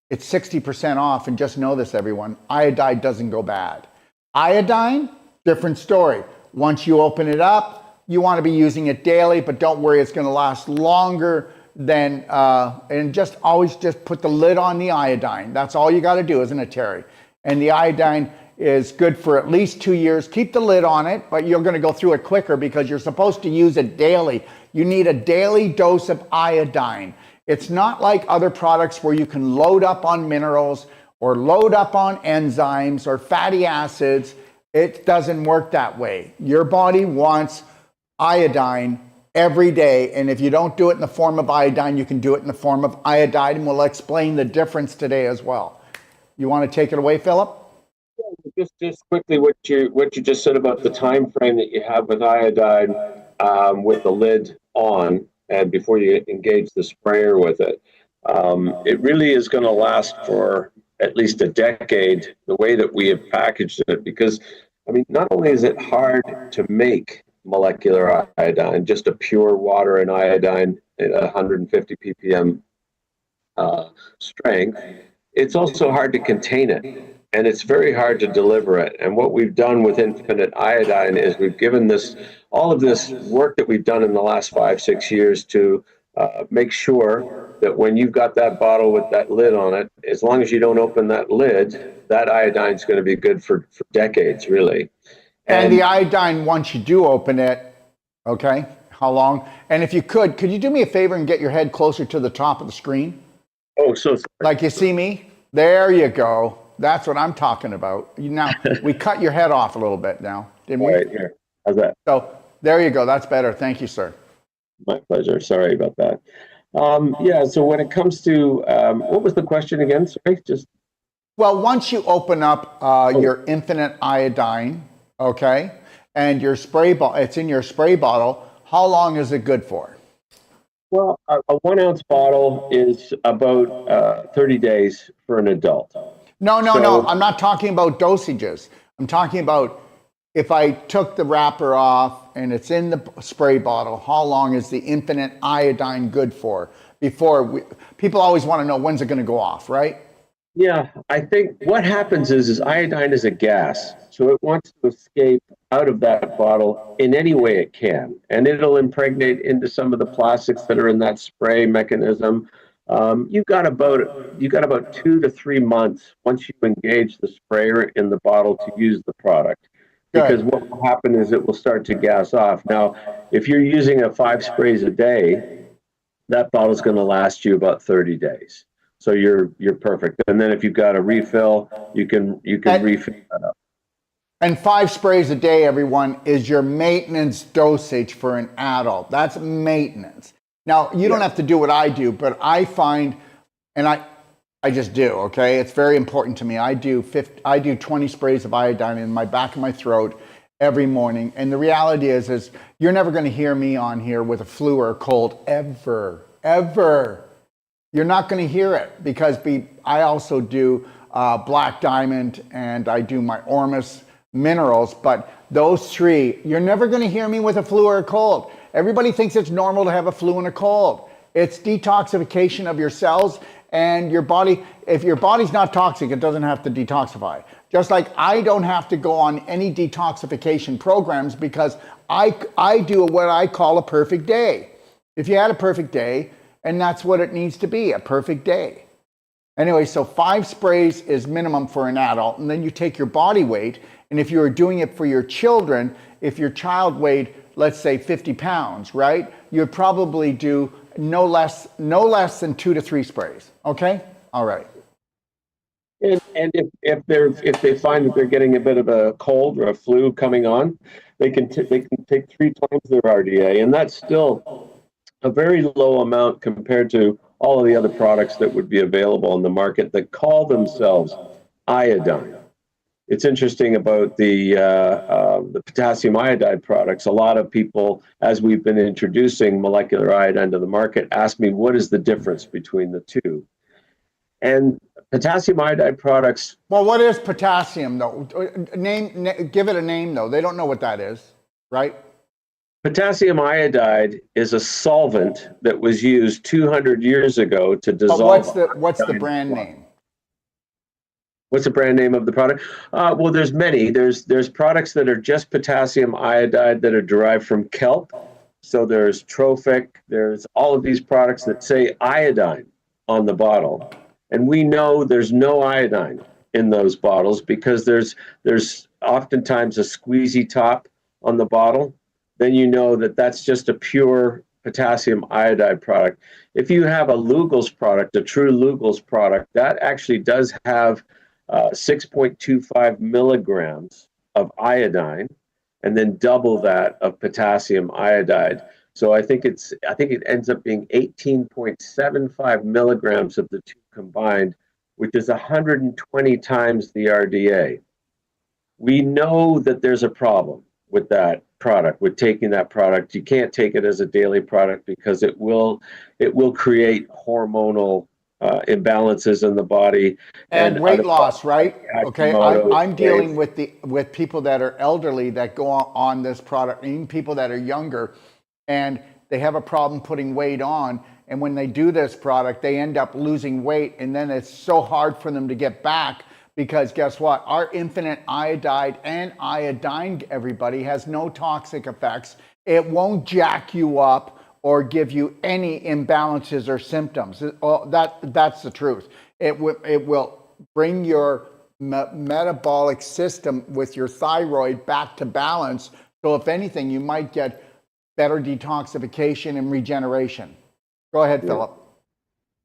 It's 60% off, and just know this, everyone. Iodine doesn't go bad. Iodine, different story. Once you open it up, you want to be using it daily, but don't worry, it's going to last longer than, and just always just put the lid on the iodine. That's all you got to do, isn't it, Terry? And the iodine is good for at least 2 years. Keep the lid on it, but you're going to go through it quicker because you're supposed to use it daily. You need a daily dose of iodine. It's not like other products where you can load up on minerals or load up on enzymes or fatty acids. It doesn't work that way. Your body wants iodine every day, and if you don't do it in the form of iodine, you can do it in the form of iodide, and we'll explain the difference today as well. You want to take it away, Philip? Just quickly, what you just said about the time frame that you have with iodine, with the lid on, and before you engage the sprayer with it, it really is going to last for at least a decade. The way that we have packaged it, because I mean, not only is it hard to make molecular iodine, just a pure water and iodine at 150 ppm strength, it's also hard to contain it. And it's very hard to deliver it. And what we've done with infinite iodine is we've given all of this work that we've done in the last 5-6 years to make sure that when you've got that bottle with that lid on it, as long as you don't open that lid, that iodine is going to be good for decades, really. And the iodine, once you do open it, okay, how long? And if you could you do me a favor and get your head closer to the top of the screen? Oh, so sorry. Like you see me? There you go. That's what I'm talking about. Now, we cut your head off a little bit now, didn't we? Right here. How's that? So there you go. That's better. Thank you, sir. My pleasure. Sorry about that. Yeah, so when it comes to, what was the question again? Sorry, Well, once you open up your infinite iodine, okay, and your spray bottle, it's in your spray bottle, how long is it good for? Well, a 1 ounce bottle is about 30 days for an adult. No. I'm not talking about dosages. I'm talking about if I took the wrapper off and it's in the spray bottle, how long is the infinite iodine good for? People always want to know when's it going to go off, right? Yeah, I think what happens is iodine is a gas, so it wants to escape out of that bottle in any way it can, and it'll impregnate into some of the plastics that are in that spray mechanism. You've got about 2 to 3 months once you engage the sprayer in the bottle to use the product. Because what will happen is it will start to gas off. Now, if you're using 5 sprays a day, that bottle is going to last you about 30 days. So you're perfect. And then if you've got a refill, you can refill that up. And 5 sprays a day, everyone, is your maintenance dosage for an adult. That's maintenance. Now, you don't have to do what I do, but I find, and I just do, okay? It's very important to me. I do 20 sprays of iodine in my back of my throat every morning. And the reality is you're never going to hear me on here with a flu or a cold ever. You're not going to hear it because I also do Black Diamond and I do my Ormus minerals, but those 3, you're never going to hear me with a flu or a cold. Everybody thinks it's normal to have a flu and a cold. It's detoxification of your cells and your body. If your body's not toxic, it doesn't have to detoxify. Just like I don't have to go on any detoxification programs because I do what I call a perfect day. If you had a perfect day, and that's what it needs to be, a perfect day. Anyway, so 5 sprays is minimum for an adult, and then you take your body weight, and if you were doing it for your children, if your child weighed, let's say 50 pounds, right? You'd probably do no less than 2 to 3 sprays, okay? All right. And if they find that they're getting a bit of a cold or a flu coming on, they can take 3 times their RDA, and that's still a very low amount compared to all of the other products that would be available on the market that call themselves iodine. It's interesting about the potassium iodide products. A lot of people, as we've been introducing molecular iodine to the market, ask me what is the difference between the two. And potassium iodide products. Well, what is potassium though? Give it a name though. They don't know what that is, right? Potassium iodide is a solvent that was used 200 years ago to dissolve. But what's the brand name? What's the brand name of the product? Well, there's many. There's products that are just potassium iodide that are derived from kelp. So there's Trophic. There's all of these products that say iodine on the bottle, and we know there's no iodine in those bottles because there's oftentimes a squeezy top on the bottle. Then you know that that's just a pure potassium iodide product. If you have a Lugol's product, a true Lugol's product, that actually does have 6.25 milligrams of iodine, and then double that of potassium iodide. So I think it ends up being 18.75 milligrams of the two combined, which is 120 times the RDA. We know that there's a problem with that product, with taking that product. You can't take it as a daily product because it will create hormonal imbalances in the body and weight loss, right? Okay, I'm dealing with with people that are elderly that go on this product, even people that are younger, and they have a problem putting weight on. And when they do this product, they end up losing weight, and then it's so hard for them to get back because guess what? Our infinite iodide and iodine, everybody, has no toxic effects. It won't jack you up or give you any imbalances or symptoms. That's the truth. It will bring your metabolic system with your thyroid back to balance. So if anything, you might get better detoxification and regeneration. Go ahead, Philip.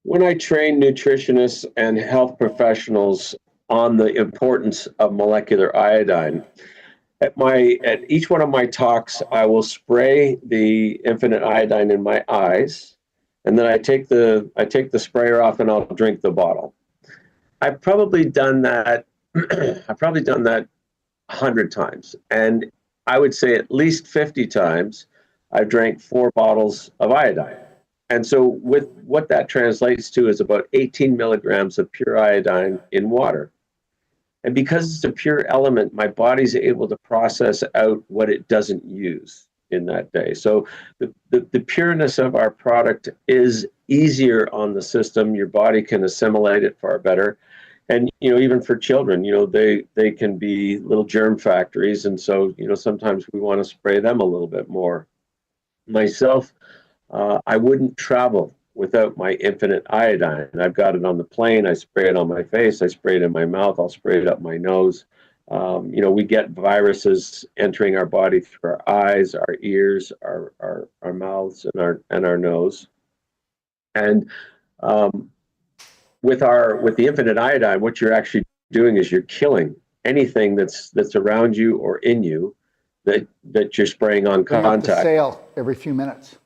When I train nutritionists and health professionals on the importance of molecular iodine, at each one of my talks, I will spray the infinite iodine in my eyes, and then I take the sprayer off and I'll drink the bottle. I've probably done that. I've probably done that 100 times, and I would say at least 50 times I've drank 4 bottles of iodine. And so with what that translates to is about 18 milligrams of pure iodine in water. And because it's a pure element, my body's able to process out what it doesn't use in that day. So the pureness of our product is easier on the system. Your body can assimilate it far better. And, even for children, they can be little germ factories. And so, sometimes we want to spray them a little bit more. Myself, I wouldn't travel without my infinite iodine. I've got it on the plane. I spray it on my face. I spray it in my mouth. I'll spray it up my nose. We get viruses entering our body through our eyes, our ears, our mouths, and our nose. And with the infinite iodine, what you're actually doing is you're killing anything that's around you or in you that you're spraying on contact. You have to sail every few minutes.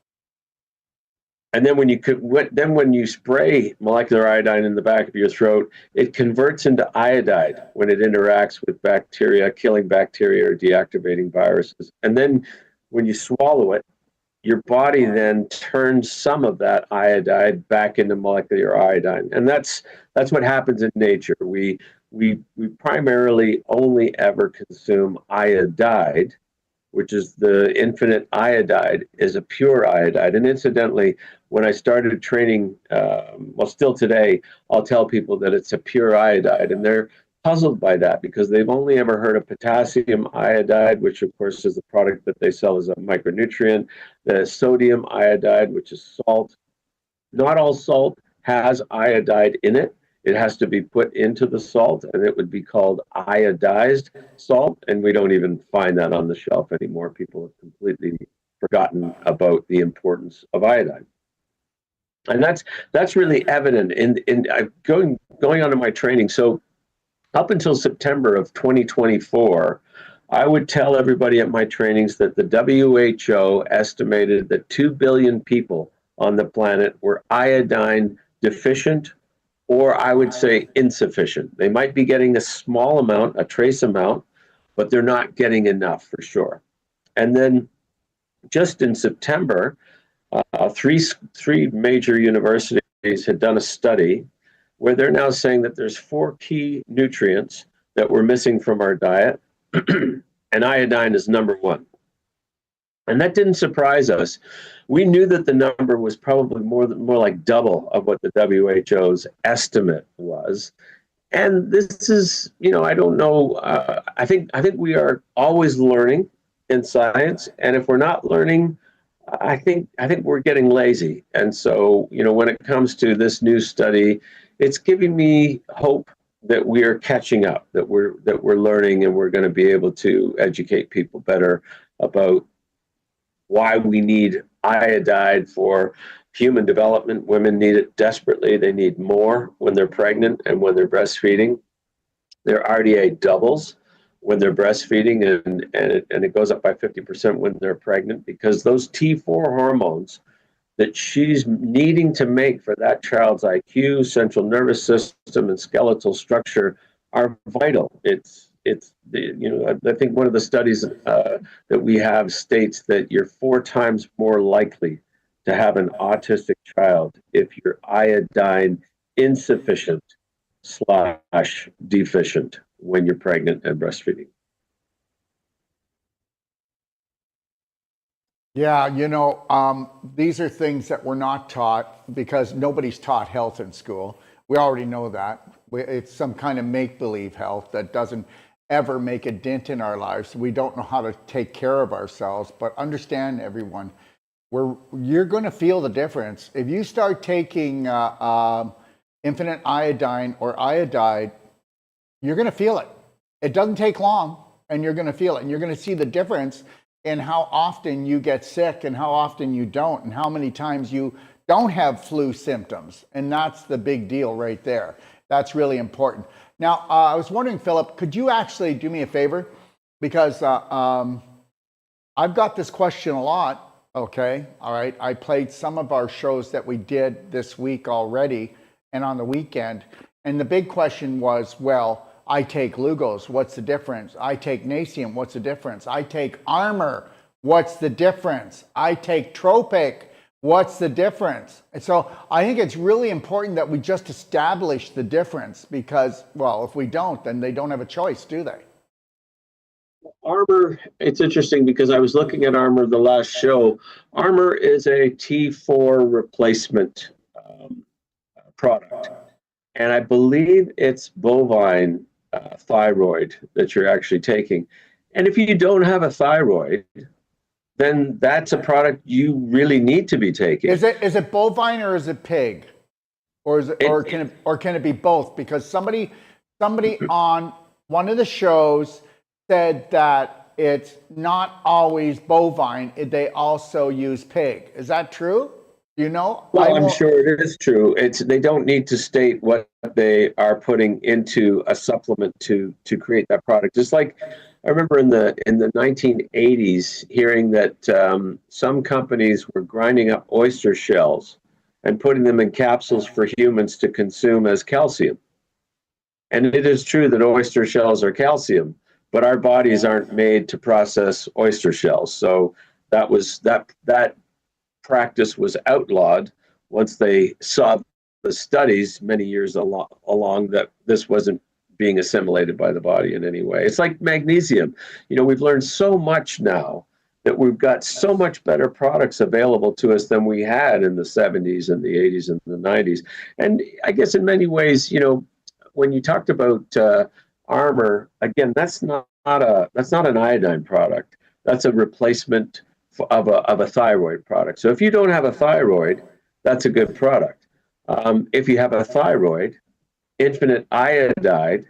And then when you spray molecular iodine in the back of your throat, it converts into iodide when it interacts with bacteria, killing bacteria or deactivating viruses. And then when you swallow it, your body then turns some of that iodide back into molecular iodine. And that's what happens in nature. We primarily only ever consume iodide, which is the infinite iodide, is a pure iodide. And incidentally, when I started training, still today, I'll tell people that it's a pure iodide, and they're puzzled by that because they've only ever heard of potassium iodide, which of course is the product that they sell as a micronutrient, the sodium iodide, which is salt. Not all salt has iodide in it. It has to be put into the salt, and it would be called iodized salt, and we don't even find that on the shelf anymore. People have completely forgotten about the importance of iodine. And that's really evident in going on to my training. So up until September of 2024, I would tell everybody at my trainings that the WHO estimated that 2 billion people on the planet were iodine deficient, or I would say insufficient. They might be getting a small amount, a trace amount, but they're not getting enough for sure. And then just in September, three major universities had done a study where they're now saying that there's 4 key nutrients that we're missing from our diet, and iodine is number 1. And that didn't surprise us. We knew that the number was probably more like double of what the WHO's estimate was. And this is, I don't know. I think we are always learning in science, and if we're not learning, I think we're getting lazy. And so, when it comes to this new study, it's giving me hope that we are catching up, that we're learning, and we're going to be able to educate people better about why we need iodide for human development. Women need it desperately. They need more when they're pregnant and when they're breastfeeding. Their RDA doubles when they're breastfeeding, and it goes up by 50% when they're pregnant, because those T4 hormones that she's needing to make for that child's IQ, central nervous system, and skeletal structure are vital. I think one of the studies that we have states that you're 4 times more likely to have an autistic child if you're iodine insufficient slash deficient when you're pregnant and breastfeeding. Yeah, these are things that we're not taught because nobody's taught health in school. We already know that. It's some kind of make-believe health that doesn't ever make a dent in our lives. We don't know how to take care of ourselves. But understand, everyone, you're going to feel the difference. If you start taking infinite iodine or iodide, you're going to feel it. It doesn't take long, and you're going to feel it. And you're going to see the difference in how often you get sick and how often you don't, and how many times you don't have flu symptoms. And that's the big deal right there. That's really important. Now, I was wondering, Philip, could you actually do me a favor? Because I've got this question a lot, okay? All right, I played some of our shows that we did this week already and on the weekend. And the big question was, well, I take Lugos, what's the difference? I take Nasium, what's the difference? I take Armor, what's the difference? I take Tropic, what's the difference? And so I think it's really important that we just establish the difference, because, well, if we don't, then they don't have a choice, do they? Armor, it's interesting because I was looking at Armor the last show. Armor is a T4 replacement product. And I believe it's bovine thyroid that you're actually taking. And if you don't have a thyroid, then that's a product you really need to be taking. Is it bovine or is it pig? Or can it be both? Because somebody on one of the shows said that it's not always bovine, they also use pig. Is that true? You know? Well, I'm sure it is true. They don't need to state what they are putting into a supplement to create that product. Just like I remember in the 1980s hearing that some companies were grinding up oyster shells and putting them in capsules for humans to consume as calcium. And it is true that oyster shells are calcium, but our bodies aren't made to process oyster shells. So that practice was outlawed once they saw the studies many years along that this wasn't being assimilated by the body in any way. It's like magnesium. We've learned so much now that we've got so much better products available to us than we had in the 70s and the 80s and the 90s. And I guess in many ways, when you talked about Armor, again, that's not an iodine product. That's a replacement of a thyroid product. So if you don't have a thyroid, that's a good product. If you have a thyroid, infinite iodide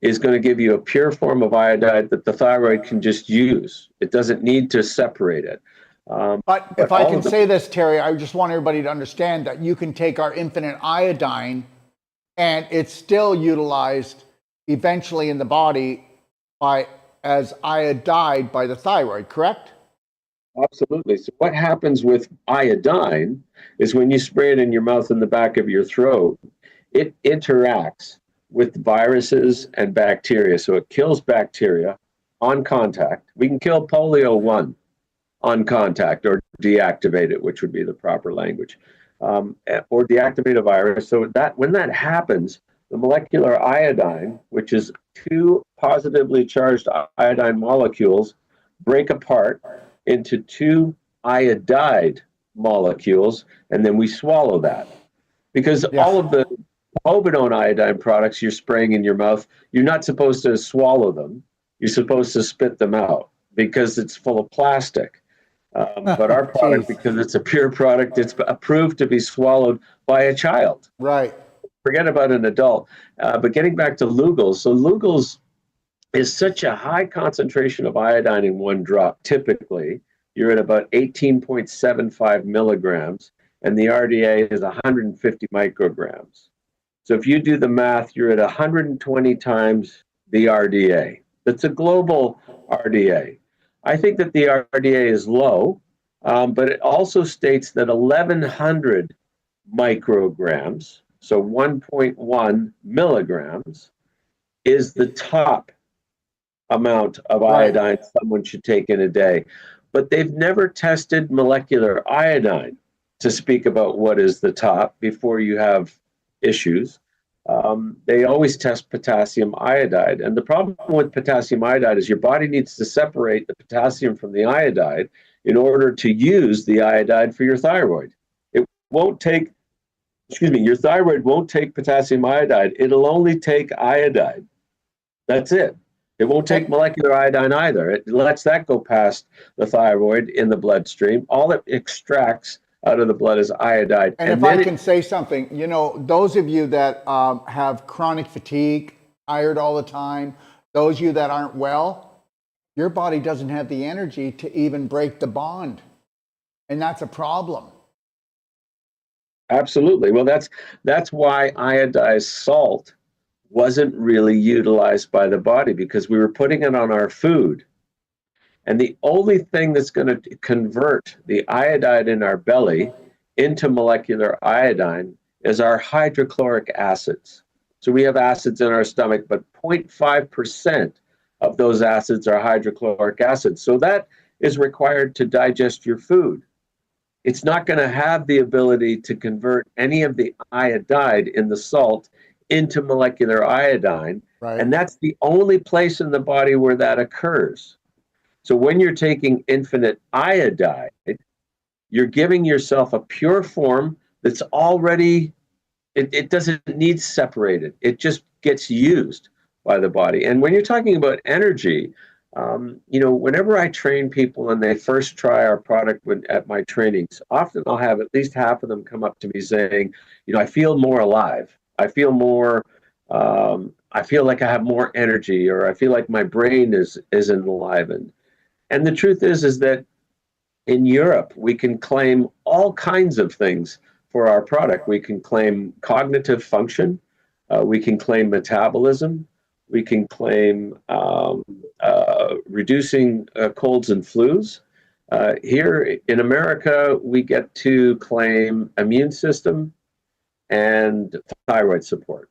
is going to give you a pure form of iodide that the thyroid can just use. It doesn't need to separate it. But if I can say this, Terry, I just want everybody to understand that you can take our infinite iodine and it's still utilized eventually in the body as iodide by the thyroid, correct? Absolutely. So what happens with iodine is when you spray it in your mouth and the back of your throat, it interacts with viruses and bacteria. So it kills bacteria on contact. We can kill polio 1 on contact or deactivate it, which would be the proper language, or deactivate a virus. So that when that happens, the molecular iodine, which is 2 positively charged iodine molecules, break apart into 2 iodide molecules, and then we swallow that. Because all of povidone iodine products you're spraying in your mouth, you're not supposed to swallow them. You're supposed to spit them out because it's full of plastic. But our product, Jeez. because it's a pure product, it's approved to be swallowed by a child. Right. Forget about an adult. But getting back to Lugol's, so Lugol's is such a high concentration of iodine in one drop. Typically, you're at about 18.75 milligrams, and the RDA is 150 micrograms. So if you do the math, you're at 120 times the RDA. That's a global RDA. I think that the RDA is low, but it also states that 1,100 micrograms, so 1.1 milligrams, is the top amount of Right. iodine someone should take in a day. But they've never tested molecular iodine to speak about what is the top before you have issues. They always test potassium iodide. And the problem with potassium iodide is your body needs to separate the potassium from the iodide in order to use the iodide for your thyroid. It won't take, your thyroid won't take potassium iodide. It'll only take iodide. That's it. It won't take And molecular iodine either. It lets that go past the thyroid in the bloodstream. All it extracts out of the blood is iodide. and And if I then can say something, those of you that have chronic fatigue, tired all the time, those of you that aren't well, your body doesn't have the energy to even break the bond, and that's a problem. absolutely. Well, that's why iodized salt wasn't really utilized by the body because we were putting it on our food. And the only thing that's going to convert the iodide in our belly into molecular iodine is our hydrochloric acids. So we have acids in our stomach, but 0.5% of those acids are hydrochloric acids. So that is required to digest your food. It's not going to have the ability to convert any of the iodide in the salt into molecular iodine. Right. And that's the only place in the body where that occurs. So when you're taking infinite iodide, you're giving yourself a pure form that's already, it doesn't need separated. It just gets used by the body. And when you're talking about energy, whenever I train people and they first try our product at my trainings, often I'll have at least half of them come up to me saying, I feel more alive. I feel more, I feel like I have more energy, or I feel like my brain is enlivened. And the truth is that in Europe, we can claim all kinds of things for our product. We can claim cognitive function. We can claim metabolism. We can claim reducing colds and flus. Here in America, we get to claim immune system and thyroid support.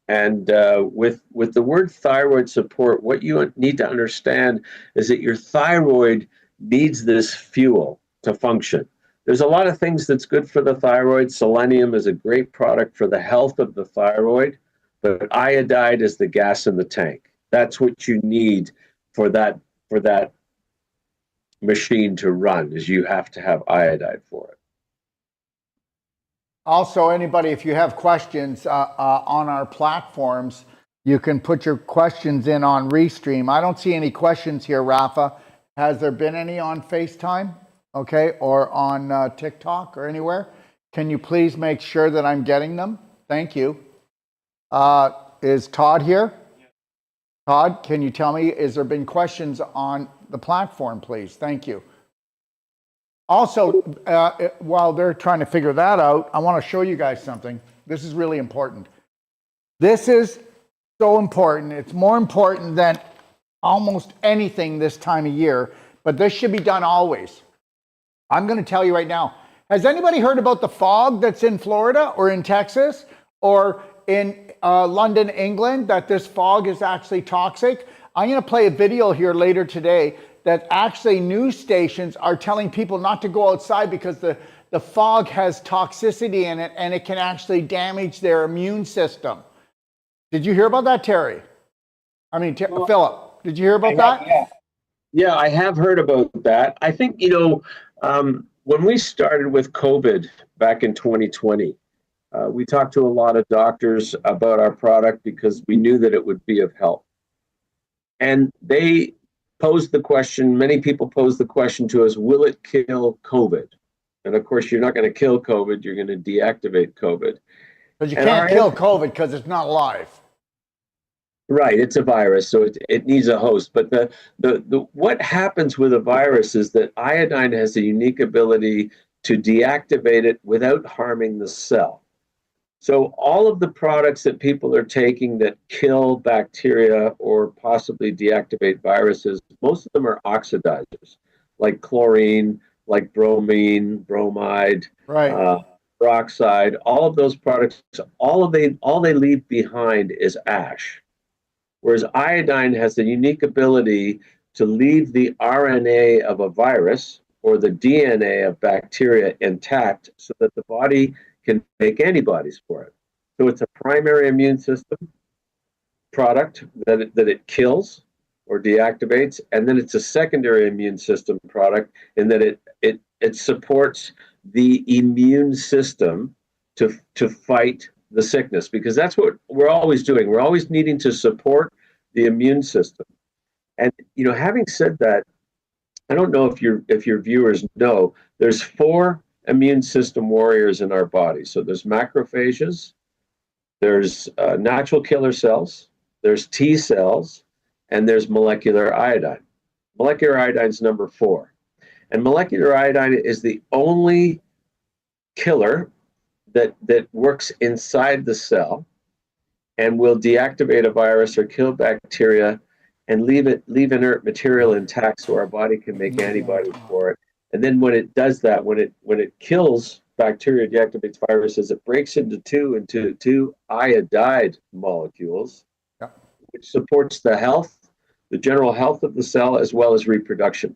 And with the word thyroid support, what you need to understand is that your thyroid needs this fuel to function. There's a lot of things that's good for the thyroid. Selenium is a great product for the health of the thyroid, but iodide is the gas in the tank. That's what you need for that machine to run, is you have to have iodide for it. Also, anybody, if you have questions on our platforms, you can put your questions in on Restream. I don't see any questions here, Rafa. Has there been any on FaceTime, okay, or on TikTok or anywhere? Can you please make sure that I'm getting them? Thank you. Is Todd here? Todd, can you tell me, is there been questions on the platform, please? Thank you. Also, while they're trying to figure that out, I want to show you guys something. This is really important. This is so important. It's more important than almost anything this time of year, but this should be done always. I'm going to tell you right now. Has anybody heard about the fog that's in Florida or in Texas or in London, England, that this fog is actually toxic? I'm going to play a video here later today that actually news stations are telling people not to go outside because the fog has toxicity in it and it can actually damage their immune system. Did you hear about that, Terry? I mean, Philip, did you hear about that? Yeah, I have heard about that. I think, when we started with COVID back in 2020, We talked to a lot of doctors about our product because we knew that it would be of help. And they posed the question, many people posed the question to us, will it kill COVID? And of course, you're not going to kill COVID, you're going to deactivate COVID. Because you And can't kill COVID because it's not live. right, it's a virus, so it needs a host. But the what happens with a virus is that iodine has a unique ability to deactivate it without harming the cell. So all of the products that people are taking that kill bacteria or possibly deactivate viruses, most of them are oxidizers, like chlorine, like bromine, bromide, Right. uh, peroxide. All of those products, all they leave behind is ash. Whereas iodine has the unique ability to leave the RNA of a virus or the DNA of bacteria intact so that the body can make antibodies for it. So it's a primary immune system product that it kills or deactivates, and then it's a secondary immune system product in that it supports the immune system to fight the sickness, because that's what we're always doing. We're always needing to support the immune system. And having said that, I don't know if your viewers know, there's four immune system warriors in our body. So there's macrophages, there's natural killer cells, there's T cells, and there's molecular iodine. Molecular iodine is number 4. And molecular iodine is the only killer that works inside the cell and will deactivate a virus or kill bacteria and leave inert material intact so our body can make antibodies for it. And then when it does that, when it kills bacteria, deactivates viruses, it breaks into two iodide molecules, Yep. which supports the general health of the cell as well as reproduction.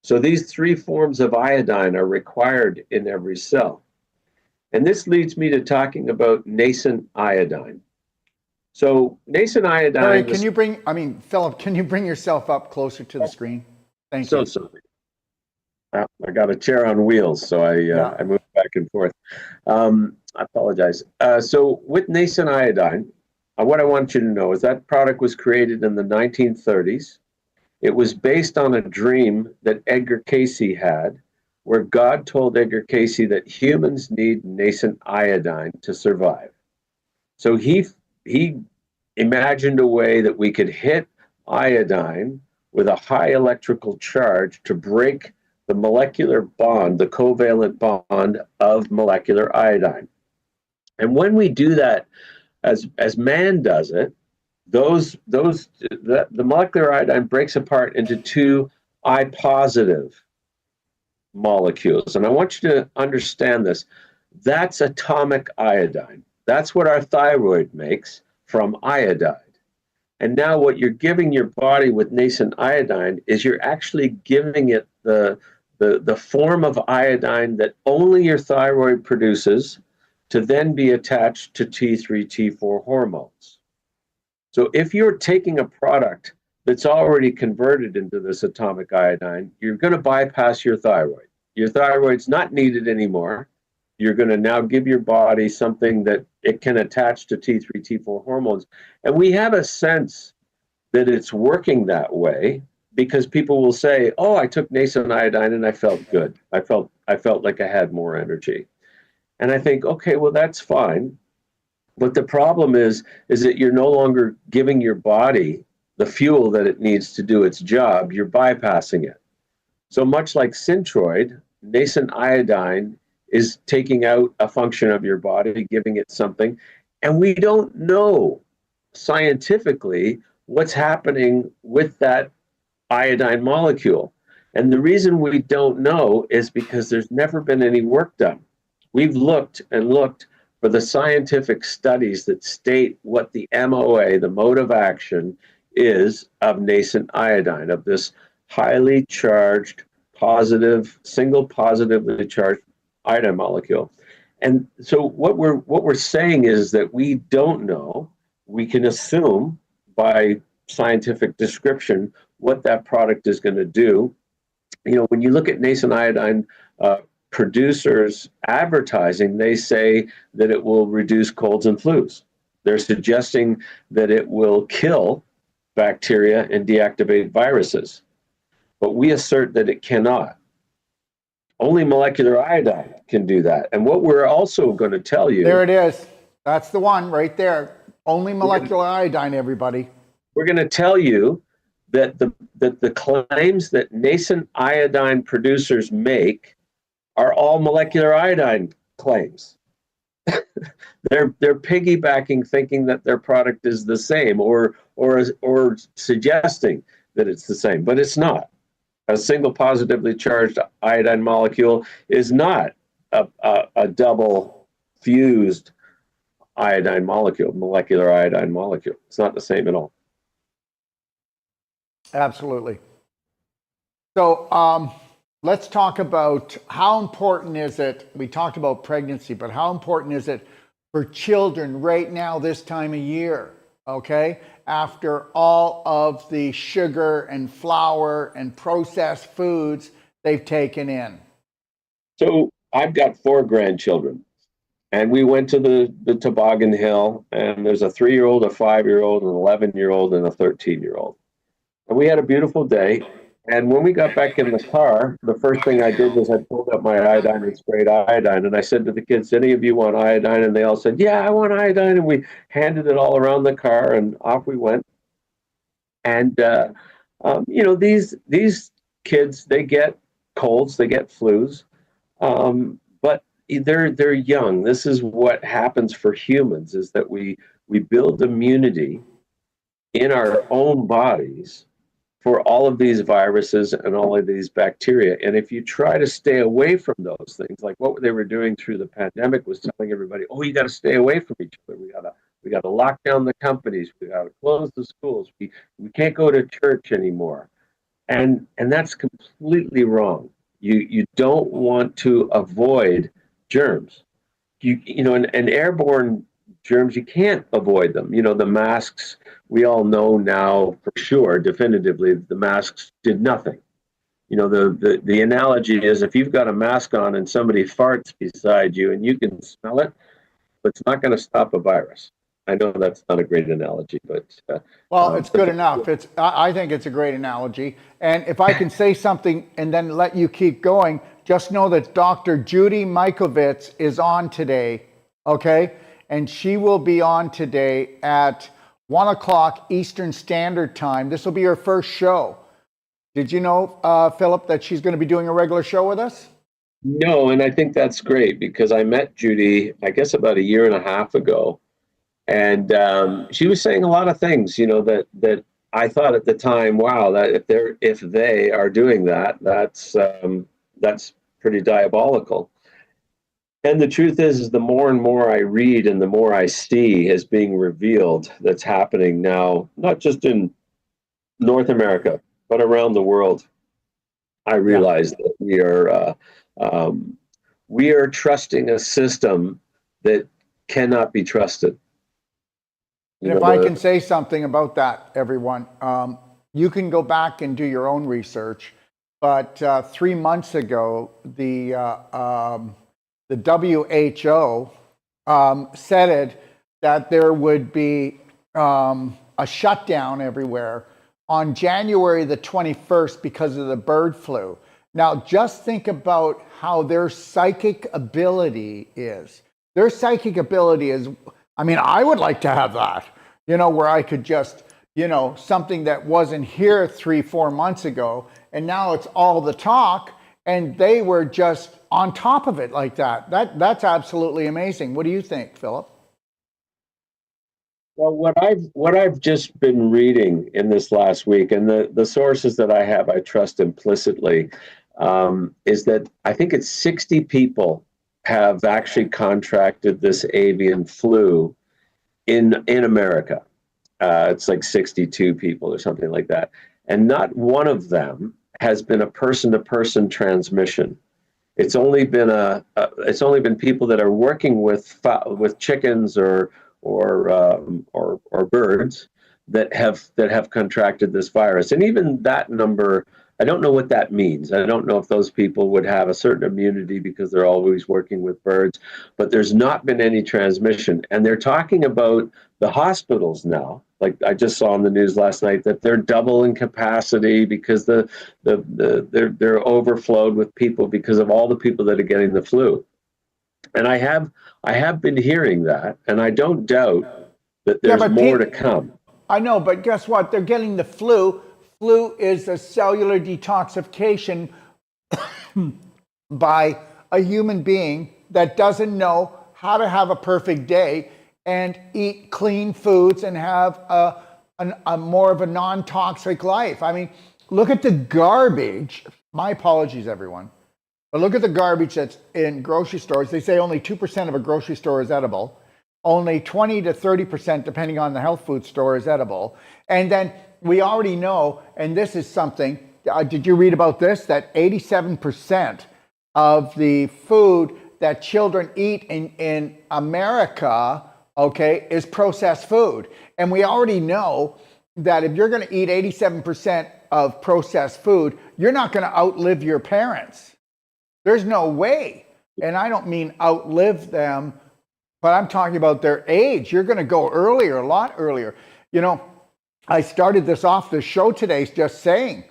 So these 3 forms of iodine are required in every cell. And this leads me to talking about nascent iodine. So nascent iodine. Harry, Philip, can you bring yourself up closer to the screen? Thank So you. sorry. I got a chair on wheels, so I moved back and forth. I apologize. So with nascent iodine, what I want you to know is that product was created in the 1930s. It was based on a dream that Edgar Cayce had, where God told Edgar Cayce that humans need nascent iodine to survive. So he imagined a way that we could hit iodine with a high electrical charge to break the molecular bond, the covalent bond of molecular iodine. And when we do that, as man does it, the molecular iodine breaks apart into 2 I positive molecules. And I want you to understand this. That's atomic iodine. That's what our thyroid makes from iodide. And now what you're giving your body with nascent iodine is you're actually giving it the form of iodine that only your thyroid produces to then be attached to T3, T4 hormones. So if you're taking a product that's already converted into this atomic iodine, you're going to bypass your thyroid. Your thyroid's not needed anymore. You're going to now give your body something that it can attach to T3, T4 hormones. And we have a sense that it's working that way because people will say, oh, I took nascent iodine and I felt good. I felt like I had more energy. And I think, okay, well, that's fine. But the problem is that you're no longer giving your body the fuel that it needs to do its job. You're bypassing it. So much like Synthroid, nascent iodine is taking out a function of your body, giving it something. And we don't know scientifically what's happening with that iodine molecule. And the reason we don't know is because there's never been any work done. We've looked and looked for the scientific studies that state what the MOA, the mode of action, is of nascent iodine, of this highly charged, single positively charged iodine molecule. And so what we're saying is that we don't know. We can assume by scientific description what that product is going to do. When you look at nascent iodine producers advertising, they say that it will reduce colds and flus. They're suggesting that it will kill bacteria and deactivate viruses. But we assert that it cannot. Only molecular iodine can do that. And what we're also going to tell you. There it is. That's the one right there. Only molecular iodine, everybody. We're going to tell you that the claims that nascent iodine producers make are all molecular iodine claims. They're piggybacking, thinking that their product is the same, or suggesting that it's the same, but it's not. A single positively charged iodine molecule is not a double fused iodine molecule, molecular iodine molecule. It's not the same at all. Absolutely. So let's talk about how important is it, we talked about pregnancy, but how important is it for children right now this time of year, okay? After all of the sugar and flour and processed foods they've taken in. So I've got 4 grandchildren, and we went to the toboggan hill, and there's a 3-year-old, a 5-year-old, an 11-year-old, and a 13-year-old. And we had a beautiful day. And when we got back in the car, the first thing I did was I pulled up my iodine and sprayed iodine. And I said to the kids, any of you want iodine? And they all said, yeah, I want iodine. And we handed it all around the car, and off we went. And, these kids, they get colds, they get flus, but they're young. This is what happens for humans, is that we build immunity in our own bodies for all of these viruses and all of these bacteria. And if you try to stay away from those things, like what they were doing through the pandemic was telling everybody, oh, you got to stay away from each other. We got to lock down the companies. We got to close the schools. We can't go to church anymore. And that's completely wrong. You don't want to avoid germs. And airborne germs, you can't avoid them. The masks, we all know now for sure, definitively, the masks did nothing. The analogy is, if you've got a mask on and somebody farts beside you and you can smell it, but it's not going to stop a virus. I know that's not a great analogy, but it's good enough. I think it's a great analogy. And if I can say something and then let you keep going, just know that Dr. Judy Mikovits is on today, okay? And she will be on today at 1 o'clock Eastern Standard Time. This will be her first show. Did you know, Philip, that she's going to be doing a regular show with us? No, and I think that's great, because I met Judy, I guess, about 1.5 years ago. And she was saying a lot of things, that I thought at the time, wow, that if they are doing that, that's pretty diabolical. And the truth is the more and more I read and the more I see is being revealed that's happening now, not just in North America, but around the world, I realize that we are trusting a system that cannot be trusted. And if I can say something about that, everyone, you can go back and do your own research. But 3 months ago, the WHO said that there would be a shutdown everywhere on January the 21st because of the bird flu. Now, just think about how their psychic ability is. Their psychic ability is, I would like to have that, where I could just, something that wasn't here 3-4 months ago, and now it's all the talk, and they were just on top of it like that. That's absolutely amazing. What do you think, Philip? Well, what I've just been reading in this last week, and the sources that I have, I trust implicitly, is that I think it's 60 people have actually contracted this avian flu in America. It's like 62 people or something like that, and not one of them has been a person-to-person transmission. It's only been people that are working with chickens or birds that have contracted this virus, and even that number I don't know what that means. I don't know if those people would have a certain immunity because they're always working with birds, but there's not been any transmission. And they're talking about the hospitals now. Like I just saw on the news last night that they're double in capacity because they're overflowed with people because of all the people that are getting the flu. And I have been hearing that, and I don't doubt that Yeah, there's but more to come. I know, but guess what? They're getting the flu. Flu is a cellular detoxification by a human being that doesn't know how to have a perfect day and eat clean foods and have a more of a non-toxic life. I mean, look at the garbage. My apologies, everyone. But look at the garbage that's in grocery stores. They say only 2% of a grocery store is edible. Only 20 to 30%, depending on the health food store, is edible. And then we already know, and this is something, did you read about this? That 87% of the food that children eat in America, okay, is processed food. And we already know that if you're going to eat 87% of processed food, you're not going to outlive your parents. There's no way. And I don't mean outlive them, but I'm talking about their age. You're going to go earlier, a lot earlier. You know, I started this off the show today just saying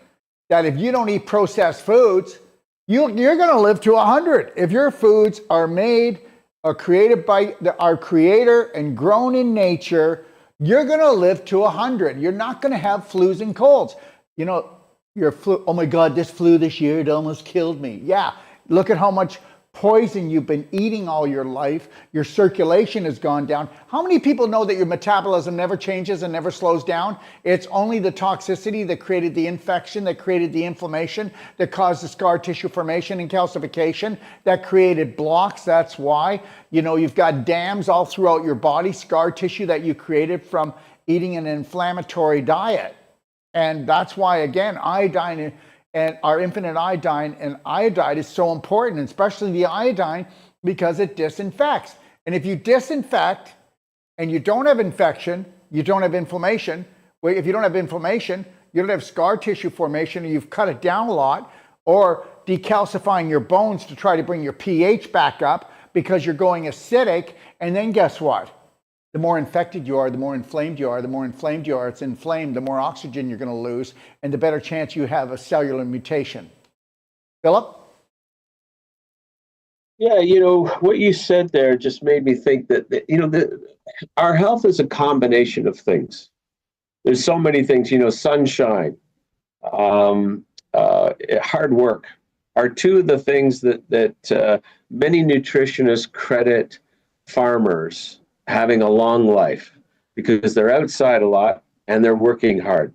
that if you don't eat processed foods, you're going to live to 100. If your foods are made or created by our creator and grown in nature, you're going to live to 100. You're not going to have flus and colds. You know, your flu, oh my God, this flu this year, it almost killed me. Yeah, look at how much poison you've been eating all your life. Your circulation has gone down. How many people know that your metabolism never changes and never slows down? It's only the toxicity that created the infection, that created the inflammation, that caused the scar tissue formation and calcification, that created blocks. That's why, you know, you've got dams all throughout your body, scar tissue that you created from eating an inflammatory diet. And that's why, again, iodine and our infinite iodine and iodide is so important, especially the iodine, because it disinfects. And if you disinfect and you don't have infection, you don't have inflammation. Well, if you don't have inflammation, you don't have scar tissue formation, and you've cut it down a lot, or decalcifying your bones to try to bring your pH back up because you're going acidic. And then guess what? The more infected you are, the more inflamed you are. The more inflamed you are, it's inflamed, the more oxygen you're going to lose, and the better chance you have a cellular mutation. Philip? Yeah, you know, what you said there just made me think that you know, our health is a combination of things. There's so many things, you know, sunshine, hard work are two of the things that many nutritionists credit farmers having a long life because they're outside a lot and they're working hard.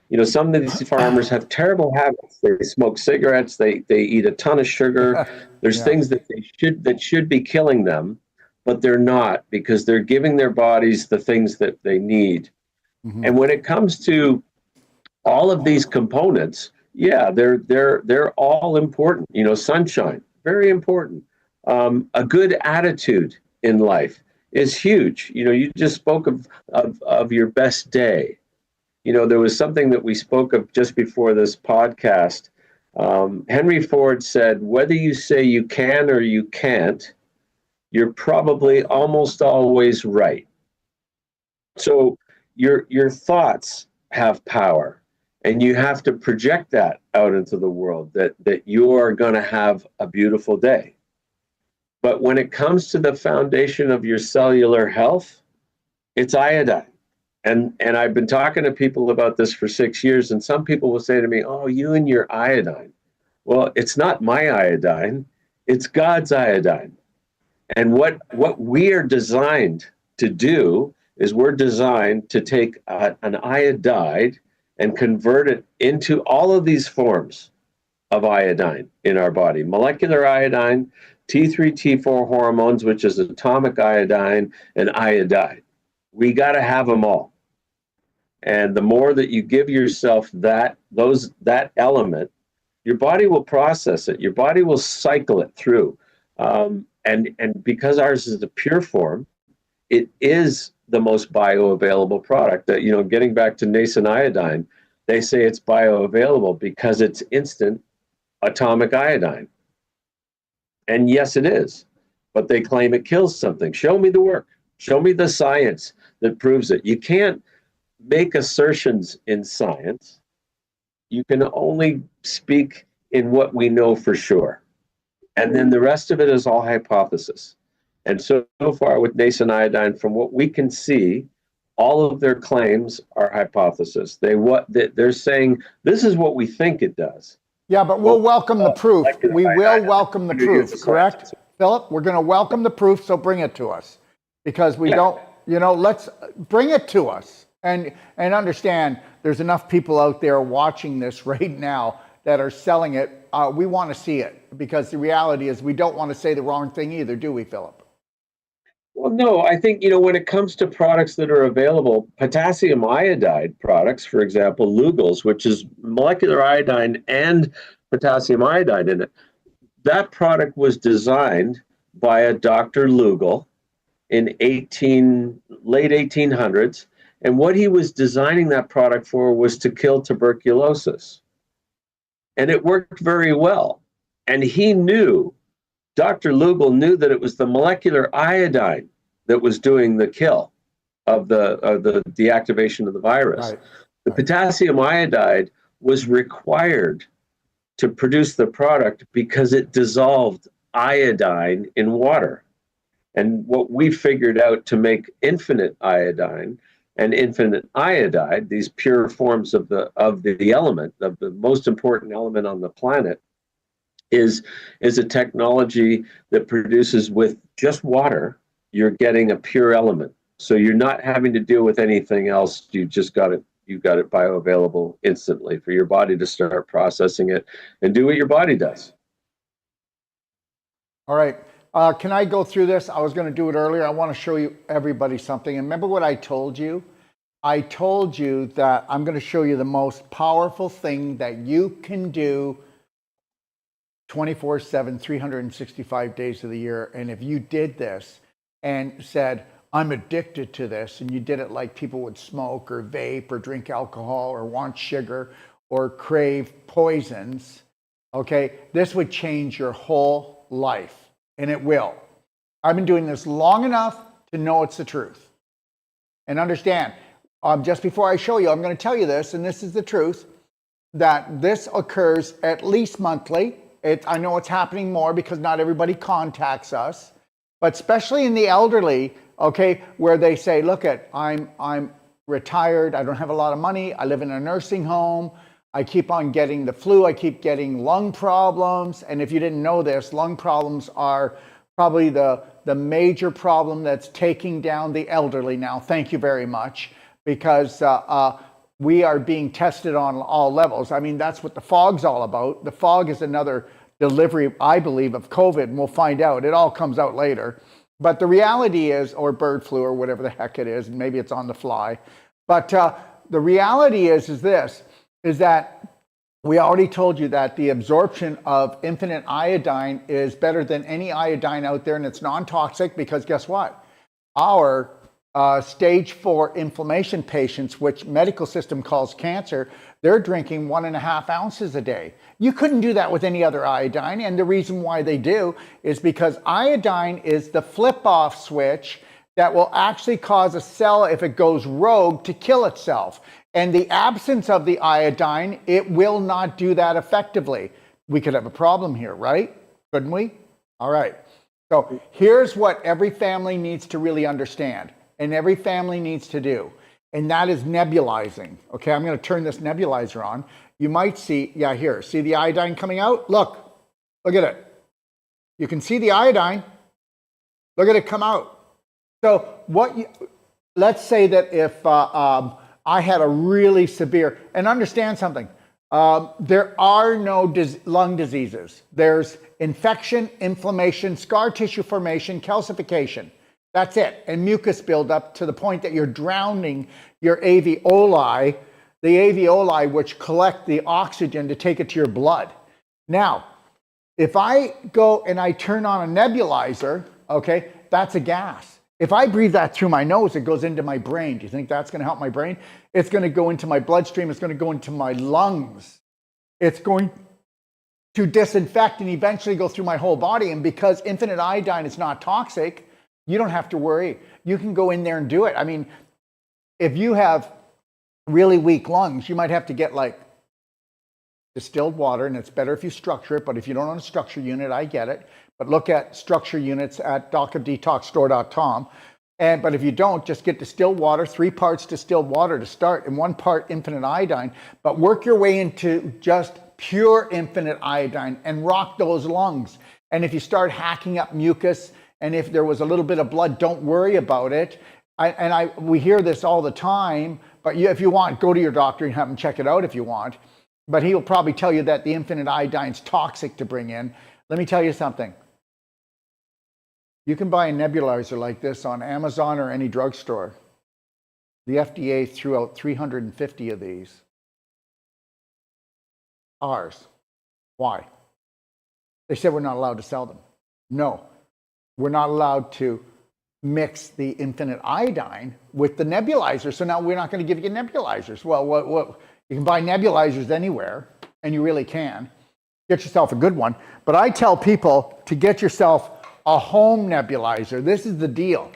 You know, some of these farmers have terrible habits. They smoke cigarettes, they eat a ton of sugar. There's things that should be killing them, but they're not because they're giving their bodies the things that they need. Mm-hmm. And when it comes to all of these components, yeah, they're all important. You know, sunshine, very important. A good attitude in life is huge. You know, you just spoke of your best day. You know, there was something that we spoke of just before this podcast. Henry Ford said, whether you say you can or you can't, you're probably almost always right. So your thoughts have power, and you have to project that out into the world that you are going to have a beautiful day. But when it comes to the foundation of your cellular health, it's iodine. And I've been talking to people about this for 6 years, and some people will say to me, oh, you and your iodine. Well, it's not my iodine, it's God's iodine. And what we are designed to do is we're designed to take an iodide and convert it into all of these forms of iodine in our body. Molecular iodine, T3, T4 hormones, which is atomic iodine, and iodide. We got to have them all. And the more that you give yourself that element, your body will process it. Your body will cycle it through. And because ours is the pure form, it is the most bioavailable product. That, you know, getting back to nascent iodine, they say it's bioavailable because it's instant atomic iodine. And yes, it is, but they claim it kills something. Show me the work. Show me the science that proves it. You can't make assertions in science. You can only speak in what we know for sure. And then the rest of it is all hypothesis. And so far with nascent iodine, from what we can see, all of their claims are hypothesis. They're saying this is what we think it does. Yeah, but we'll welcome the proof. We will welcome the proof, use correct? Philip, we're going to welcome the proof, so bring it to us. Because we don't, let's bring it to us. And understand there's enough people out there watching this right now that are selling it. We want to see it, because the reality is we don't want to say the wrong thing either, do we, Philip? Well, no, I think, when it comes to products that are available, potassium iodide products, for example, Lugol's, which is molecular iodine and potassium iodide in it, that product was designed by a Dr. Lugol in late 1800s. And what he was designing that product for was to kill tuberculosis. And it worked very well. And he knew, Dr. Lugol knew that it was the molecular iodine that was doing the kill of the deactivation of the virus. Right. The potassium iodide was required to produce the product because it dissolved iodine in water. And what we figured out to make infinite iodine and infinite iodide, these pure forms of the element, of the most important element on the planet, is a technology that produces with just water, you're getting a pure element. So you're not having to deal with anything else. You've got it bioavailable instantly for your body to start processing it and do what your body does. All right. Can I go through this? I was going to do it earlier. I want to show you everybody something. And remember what I told you? I told you that I'm going to show you the most powerful thing that you can do 24/7, 365 days of the year. And if you did this and said, I'm addicted to this, and you did it like people would smoke or vape or drink alcohol or want sugar or crave poisons, okay, this would change your whole life. And it will. I've been doing this long enough to know it's the truth. And understand, just before I show you, I'm going to tell you this, and this is the truth, that this occurs at least monthly. I know it's happening more because not everybody contacts us, but especially in the elderly, okay, where they say, look, I'm retired, I don't have a lot of money, I live in a nursing home, I keep on getting the flu, I keep getting lung problems. And if you didn't know this, lung problems are probably the major problem that's taking down the elderly now. Thank you very much, because we are being tested on all levels. I mean, that's what the fog's all about. The fog is another delivery, I believe, of COVID, and we'll find out. It all comes out later. But the reality is, or bird flu or whatever the heck it is, and maybe it's on the fly. But the reality is this, is that we already told you that the absorption of infinite iodine is better than any iodine out there, and it's non-toxic because guess what? Our stage 4 inflammation patients, which medical system calls cancer, they're drinking 1.5 ounces a day. You couldn't do that with any other iodine, and the reason why they do is because iodine is the flip-off switch that will actually cause a cell, if it goes rogue, to kill itself. And the absence of the iodine, it will not do that effectively. We could have a problem here, right? Couldn't we? All right. So here's what every family needs to really understand, and every family needs to do, and that is nebulizing. Okay, I'm going to turn this nebulizer on. You might see, here, see the iodine coming out? Look at it. You can see the iodine. Look at it come out. So let's say that if I had a really severe, and understand something, there are no lung diseases. There's infection, inflammation, scar tissue formation, calcification. That's it. And mucus buildup to the point that you're drowning your alveoli, the alveoli which collect the oxygen to take it to your blood. Now, if I go and I turn on a nebulizer, okay, that's a gas. If I breathe that through my nose, it goes into my brain. Do you think that's going to help my brain? It's going to go into my bloodstream. It's going to go into my lungs. It's going to disinfect and eventually go through my whole body. And because infinite iodine is not toxic, you don't have to worry. You can go in there and do it. I mean, if you have really weak lungs, you might have to get like distilled water, and it's better if you structure it. But if you don't own a structure unit, I get it. But look at structure units at docofdetoxstore.com. But if you don't, just get distilled water, 3 parts distilled water to start, and 1 part infinite iodine. But work your way into just pure infinite iodine and rock those lungs. And if you start hacking up mucus, and if there was a little bit of blood, don't worry about it. We hear this all the time, but if you want, go to your doctor and have him check it out if you want. But he'll probably tell you that the infinite iodine is toxic to bring in. Let me tell you something. You can buy a nebulizer like this on Amazon or any drugstore. The FDA threw out 350 of these. Ours. Why? They said we're not allowed to sell them. No, we're not allowed to mix the infinite iodine with the nebulizer. So now we're not going to give you nebulizers. Well, you can buy nebulizers anywhere, and you really can. Get yourself a good one. But I tell people to get yourself a home nebulizer. This is the deal.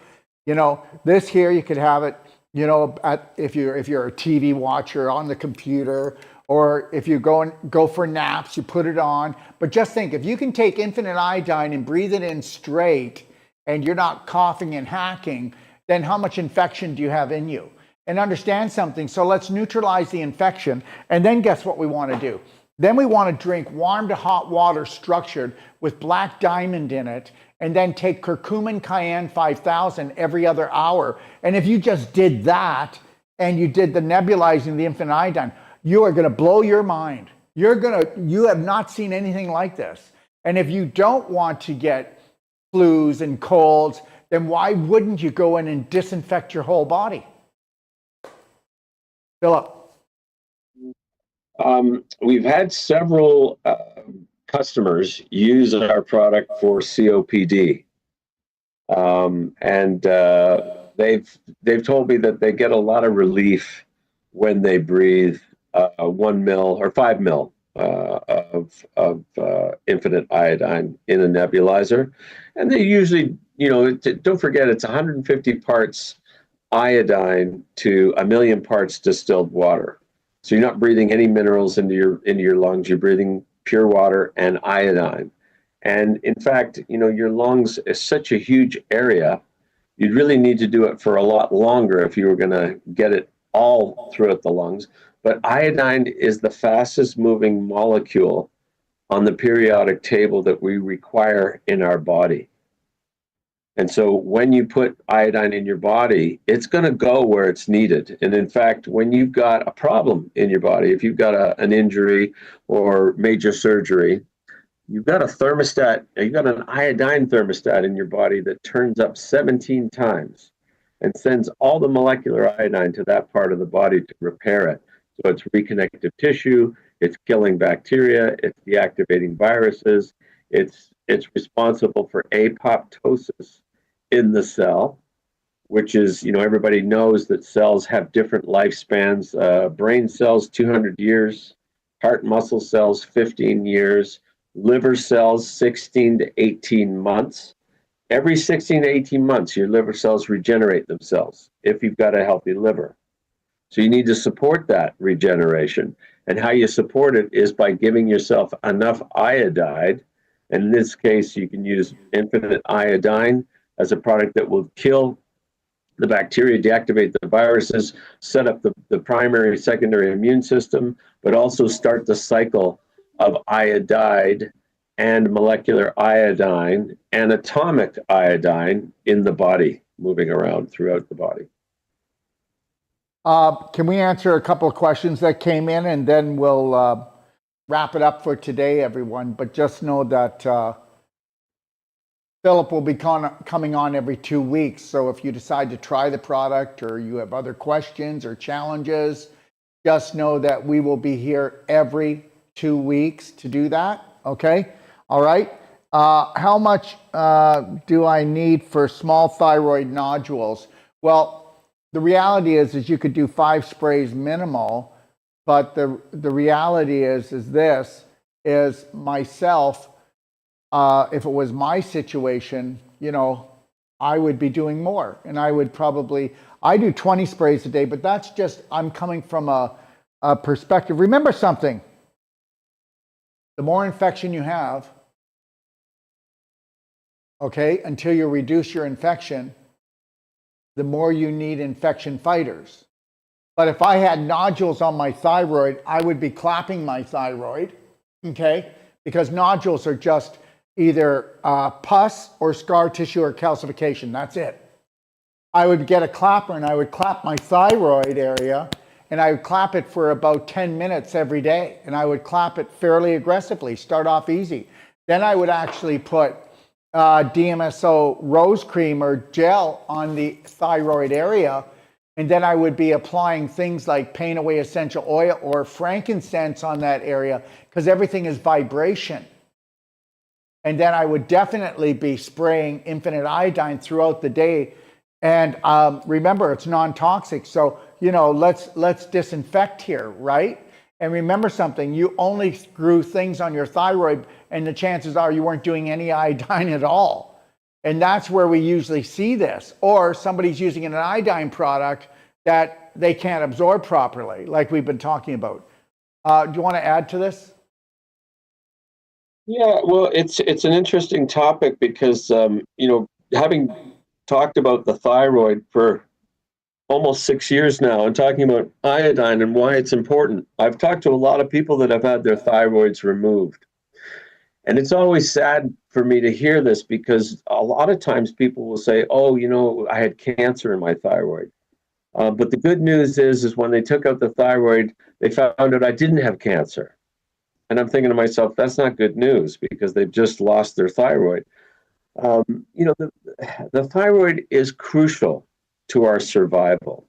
You know, this here, you could have it, you know, if you're a TV watcher on the computer, or if you go for naps, you put it on. But just think, if you can take infinite iodine and breathe it in straight, and you're not coughing and hacking, then how much infection do you have in you? And understand something. So let's neutralize the infection. And then guess what we want to do? Then we want to drink warm to hot water structured with black diamond in it, and then take curcumin cayenne 5000 every other hour. And if you just did that, and you did the nebulizing, the infinite iodine, you are going to blow your mind. You have not seen anything like this. And if you don't want to get flus and colds, then why wouldn't you go in and disinfect your whole body? Philip. We've had several customers use our product for COPD, and they've told me that they get a lot of relief when they breathe 1 mil or 5 mil of infinite iodine in a nebulizer, and they usually, you know, don't forget it's 150 parts iodine to 1 million parts distilled water. So you're not breathing any minerals into your lungs. You're breathing pure water and iodine. And in fact, you know, your lungs is such a huge area. You'd really need to do it for a lot longer if you were going to get it all throughout the lungs. But iodine is the fastest moving molecule on the periodic table that we require in our body. And so when you put iodine in your body, it's going to go where it's needed. And in fact, when you've got a problem in your body, if you've got an injury or major surgery, you've got a thermostat, you've got an iodine thermostat in your body that turns up 17 times and sends all the molecular iodine to that part of the body to repair it. So it's reconnective tissue, it's killing bacteria, it's deactivating viruses, it's responsible for apoptosis in the cell, which is, you know, everybody knows that cells have different lifespans. Brain cells, 200 years, heart muscle cells, 15 years, liver cells, 16 to 18 months. Every 16 to 18 months, your liver cells regenerate themselves if you've got a healthy liver. So you need to support that regeneration. And how you support it is by giving yourself enough iodide. And in this case, you can use infinite iodine as a product that will kill the bacteria, deactivate the viruses, set up the primary, secondary immune system, but also start the cycle of iodide and molecular iodine and atomic iodine in the body, moving around throughout the body. Can we answer a couple of questions that came in, and then we'll wrap it up for today, everyone. But just know that Philip will be coming on every 2 weeks. So if you decide to try the product, or you have other questions or challenges, just know that we will be here every 2 weeks to do that. Okay? All right? How much do I need for small thyroid nodules? Well, the reality is you could do 5 sprays minimal, but the reality is this is myself. If it was my situation, I would be doing more, and I do 20 sprays a day, but that's just I'm coming from a perspective. Remember something: the more infection you have, okay, until you reduce your infection, the more you need infection fighters. But if I had nodules on my thyroid, I would be clapping my thyroid, okay, because nodules are just either pus or scar tissue or calcification. That's it. I would get a clapper and I would clap my thyroid area, and I would clap it for about 10 minutes every day. And I would clap it fairly aggressively, start off easy. Then I would actually put DMSO rose cream or gel on the thyroid area. And then I would be applying things like Pain Away essential oil or frankincense on that area, because everything is vibration. And then I would definitely be spraying infinite iodine throughout the day. And remember, it's non-toxic. So, let's disinfect here, right? And remember something, you only grew things on your thyroid, and the chances are you weren't doing any iodine at all. And that's where we usually see this. Or somebody's using an iodine product that they can't absorb properly, like we've been talking about. Do you want to add to this? Yeah, well, it's an interesting topic because having talked about the thyroid for almost 6 years now and talking about iodine and why it's important, I've talked to a lot of people that have had their thyroids removed. And it's always sad for me to hear this because a lot of times people will say, oh, I had cancer in my thyroid. But the good news is when they took out the thyroid, they found out I didn't have cancer. And I'm thinking to myself, that's not good news because they've just lost their thyroid. The thyroid is crucial to our survival.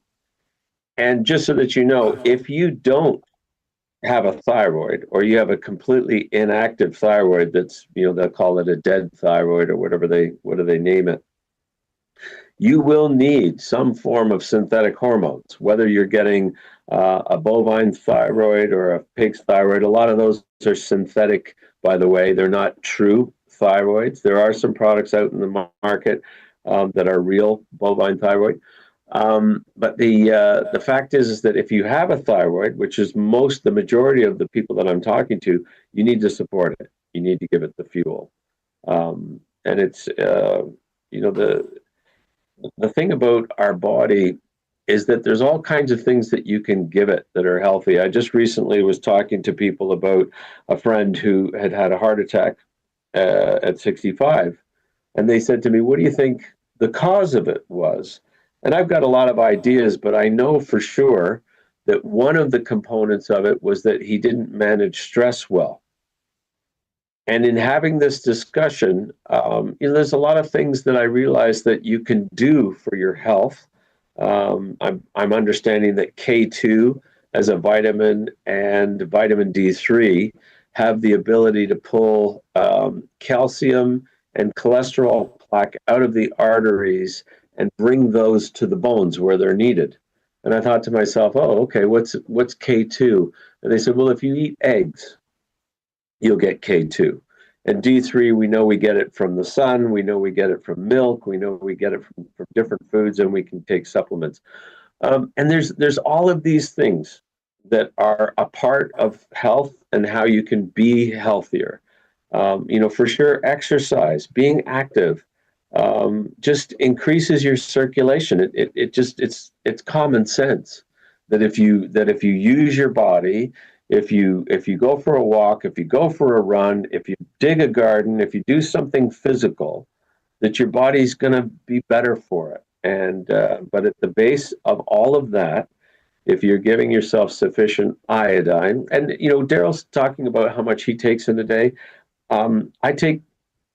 And just so that you know, if you don't have a thyroid or you have a completely inactive thyroid that's, they'll call it a dead thyroid or what do they name it? You will need some form of synthetic hormones, whether you're getting a bovine thyroid or a pig's thyroid. A lot of those are synthetic, by the way. They're not true thyroids. There are some products out in the market that are real bovine thyroid. But the fact is that if you have a thyroid, which is the majority of the people that I'm talking to, you need to support it. You need to give it the fuel. And it's, the thing about our body is that there's all kinds of things that you can give it that are healthy. I just recently was talking to people about a friend who had had a heart attack at 65. And they said to me, what do you think the cause of it was? And I've got a lot of ideas, but I know for sure that one of the components of it was that he didn't manage stress well. And in having this discussion, there's a lot of things that I realize that you can do for your health. I'm understanding that K2 as a vitamin and vitamin D3 have the ability to pull calcium and cholesterol plaque out of the arteries and bring those to the bones where they're needed. And I thought to myself, oh, okay, what's K2? And they said, well, if you eat eggs, you'll get K2. And D3, we know we get it from the sun, we know we get it from milk, we know we get it from different foods, and we can take supplements. And there's all of these things that are a part of health and how you can be healthier. For sure, exercise, being active, just increases your circulation. It's common sense that if you use your body, if you go for a walk, if you go for a run, if you dig a garden, if you do something physical, that your body's going to be better for it. And but at the base of all of that, if you're giving yourself sufficient iodine, and Daryl's talking about how much he takes in a day. I take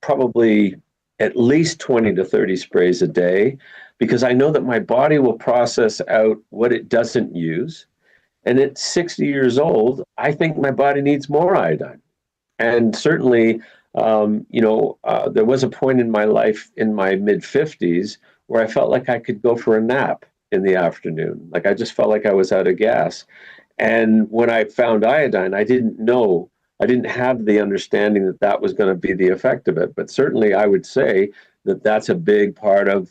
probably at least 20 to 30 sprays a day because I know that my body will process out what it doesn't use. And at 60 years old, I think my body needs more iodine. And certainly There was a point in my life in my mid 50s where I felt like I could go for a nap in the afternoon. Like I just felt like I was out of gas. And when I found iodine, I didn't have the understanding that that was going to be the effect of it. But certainly I would say that that's a big part of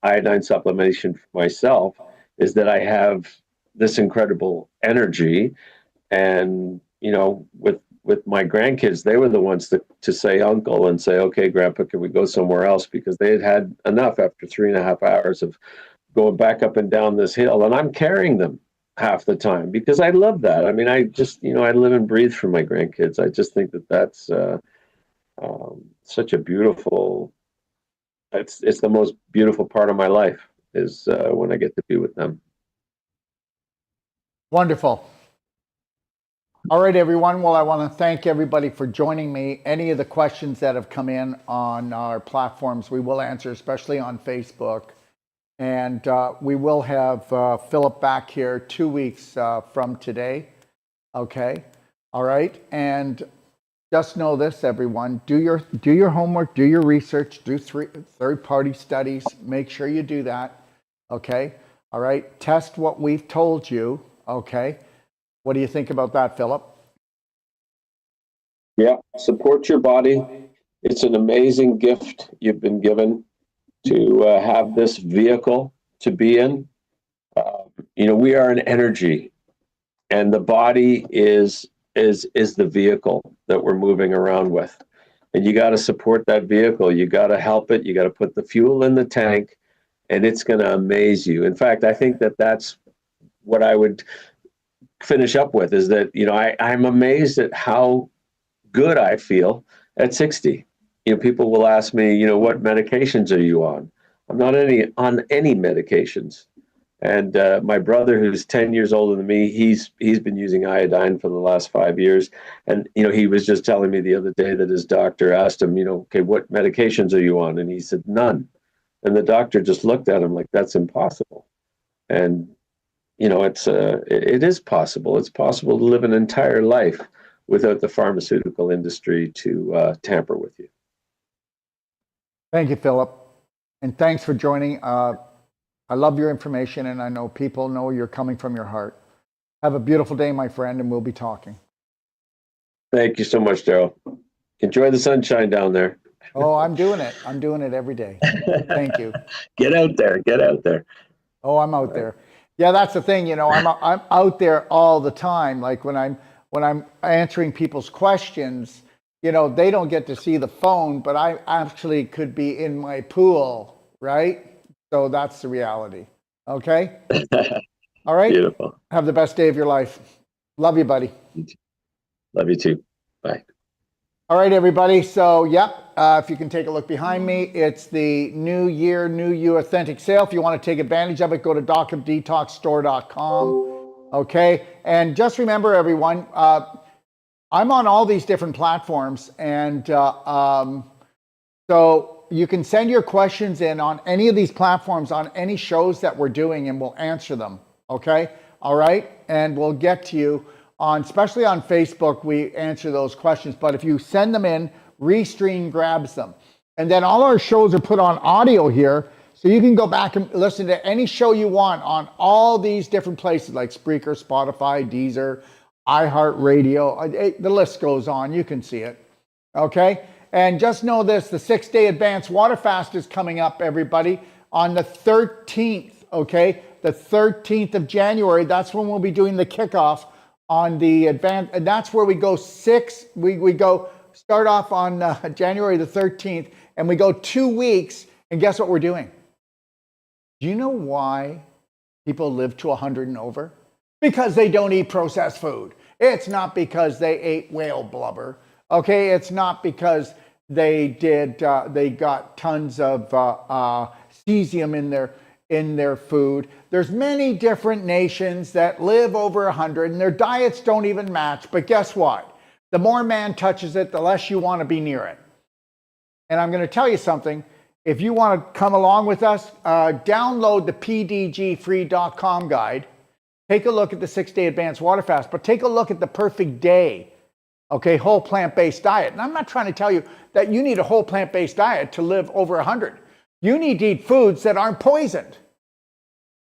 iodine supplementation for myself, is that I have this incredible energy. And, with my grandkids, they were the ones to say uncle and say, okay, grandpa, can we go somewhere else? Because they had had enough after 3.5 hours of going back up and down this hill. And I'm carrying them half the time because I love that. I mean, I just, I live and breathe for my grandkids. I just think that that's such a beautiful, it's the most beautiful part of my life is when I get to be with them. Wonderful. All right, everyone. Well, I want to thank everybody for joining me. Any of the questions that have come in on our platforms, we will answer, especially on Facebook. And we will have Philip back here 2 weeks from today. Okay. All right. And just know this, everyone. Do your homework, do your research, do third-party studies. Make sure you do that. Okay. All right. Test what we've told you. Okay. What do you think about that, Philip? Yeah, support your body. It's an amazing gift you've been given to have this vehicle to be in. We are an energy, and the body is the vehicle that we're moving around with. And you got to support that vehicle. You got to help it. You got to put the fuel in the tank, and it's going to amaze you. In fact, I think that that's what I would finish up with, is that I'm amazed at how good I feel at 60. People will ask me, what medications are you on? I'm not on any medications. And my brother, who's 10 years older than me, he's been using iodine for the last 5 years. And, he was just telling me the other day that his doctor asked him, okay, what medications are you on? And he said, none. And the doctor just looked at him like, that's impossible. And, it is possible. It's possible to live an entire life without the pharmaceutical industry to tamper with you. Thank you, Philip. And thanks for joining. I love your information, and I know people know you're coming from your heart. Have a beautiful day, my friend, and we'll be talking. Thank you so much, Daryl. Enjoy the sunshine down there. Oh, I'm doing it. I'm doing it every day. Thank you. Get out there. Get out there. Oh, I'm out there. Yeah, that's the thing. I'm out there all the time. Like when I'm answering people's questions, they don't get to see the phone, but I actually could be in my pool, right? So that's the reality. Okay? All right? Beautiful. Have the best day of your life. Love you, buddy. Love you too. Bye. All right, everybody. So, if you can take a look behind me, it's the New Year, New You Authentic Sale. If you want to take advantage of it, go to docofdetoxstore.com. Okay? And just remember, everyone, I'm on all these different platforms, and so you can send your questions in on any of these platforms, on any shows that we're doing, and we'll answer them. Okay? All right? And we'll get to you especially on Facebook, we answer those questions. But if you send them in, Restream grabs them. And then all our shows are put on audio here, so you can go back and listen to any show you want on all these different places like Spreaker, Spotify, Deezer, iHeartRadio. The list goes on. You can see it. Okay? And just know this, the 6-day advanced water fast is coming up, everybody, on the 13th, okay? The 13th of January, that's when we'll be doing the kickoff on the advanced, and that's where we go start off on January the 13th, and we go 2 weeks, and guess what we're doing? Do you know why people live to 100 and over? Because they don't eat processed food. It's not because they ate whale blubber. Okay, it's not because they got tons of cesium in their food. There's many different nations that live over 100 and their diets don't even match. But guess what? The more man touches it, the less you want to be near it. And I'm going to tell you something. If you want to come along with us, download the pdgfree.com guide. Take a look at the 6-day advanced water fast, but take a look at the perfect day Okay, whole plant-based diet. And I'm not trying to tell you that you need a whole plant-based diet to live over 100. You need to eat foods that aren't poisoned.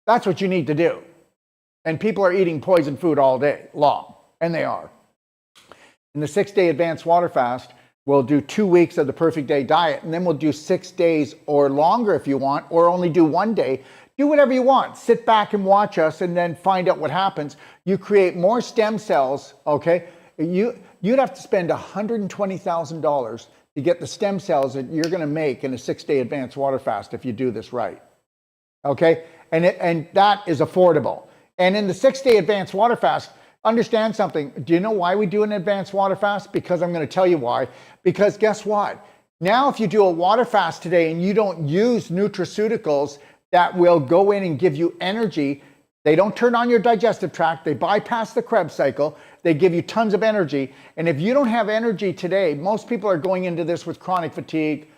That's what you need to do. And people are eating poisoned food all day long, and they are. In the 6-day advanced water fast, we'll do 2 weeks of the perfect day diet, and then we'll do 6 days or longer if you want, or only do 1 day. Do whatever you want. Sit back and watch us and then find out what happens. You create more stem cells, okay? You'd have to spend $120,000 to get the stem cells that you're going to make in a 6-day advanced water fast if you do this right. Okay? And that is affordable. And in the 6-day advanced water fast, understand something. Do you know why we do an advanced water fast? Because I'm going to tell you why. Because guess what? Now, if you do a water fast today and you don't use nutraceuticals that will go in and give you energy, they don't turn on your digestive tract. They bypass the Krebs cycle. They give you tons of energy. And if you don't have energy today, most people are going into this with chronic fatigue,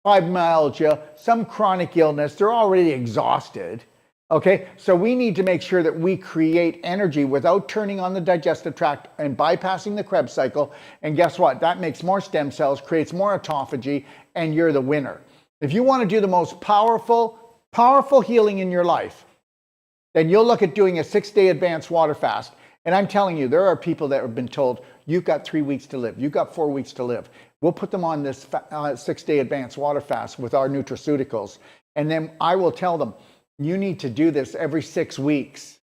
fibromyalgia, some chronic illness. They're already exhausted. Okay, so we need to make sure that we create energy without turning on the digestive tract and bypassing the Krebs cycle. And guess what? That makes more stem cells, creates more autophagy, and you're the winner. If you want to do the most powerful healing in your life, then you'll look at doing a 6-day advanced water fast. And I'm telling you, there are people that have been told, you've got 3 weeks to live. You've got 4 weeks to live. We'll put them on this 6-day advanced water fast with our nutraceuticals. And then I will tell them, you need to do this every 6 weeks,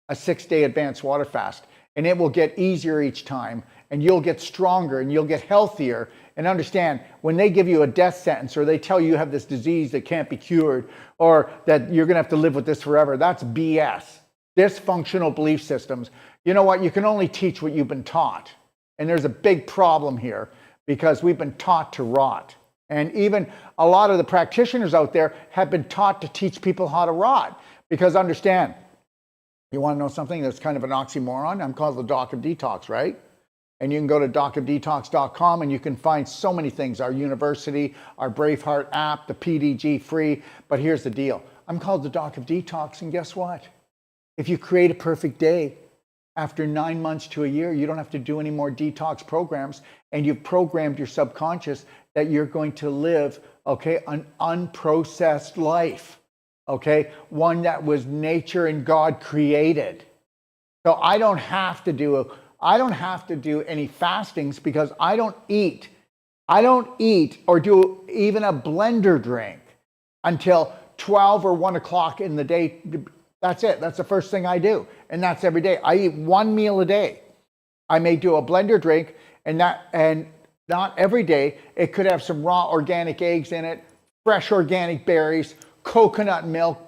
a 6-day advanced water fast. And it will get easier each time. And you'll get stronger and you'll get healthier. And understand, when they give you a death sentence or they tell you have this disease that can't be cured or that you're going to have to live with this forever, that's BS. Dysfunctional belief systems. You know what? You can only teach what you've been taught. And there's a big problem here because we've been taught to rot. And even a lot of the practitioners out there have been taught to teach people how to rot. Because understand, you want to know something that's kind of an oxymoron? I'm called the Doc of Detox, right? And you can go to docofdetox.com and you can find so many things. Our university, our Braveheart app, the PDG free. But here's the deal. I'm called the Doc of Detox, and guess what? If you create a perfect day, after 9 months to a year, you don't have to do any more detox programs, and you've programmed your subconscious that you're going to live, okay, an unprocessed life, okay, one that was nature and God created. So I don't have to do any fastings because I don't eat or do even a blender drink until 12 or 1 o'clock in the day. That's it. That's the first thing I do. And that's every day. I eat 1 meal a day. I may do a blender drink and not every day. It could have some raw organic eggs in it, fresh organic berries, coconut milk,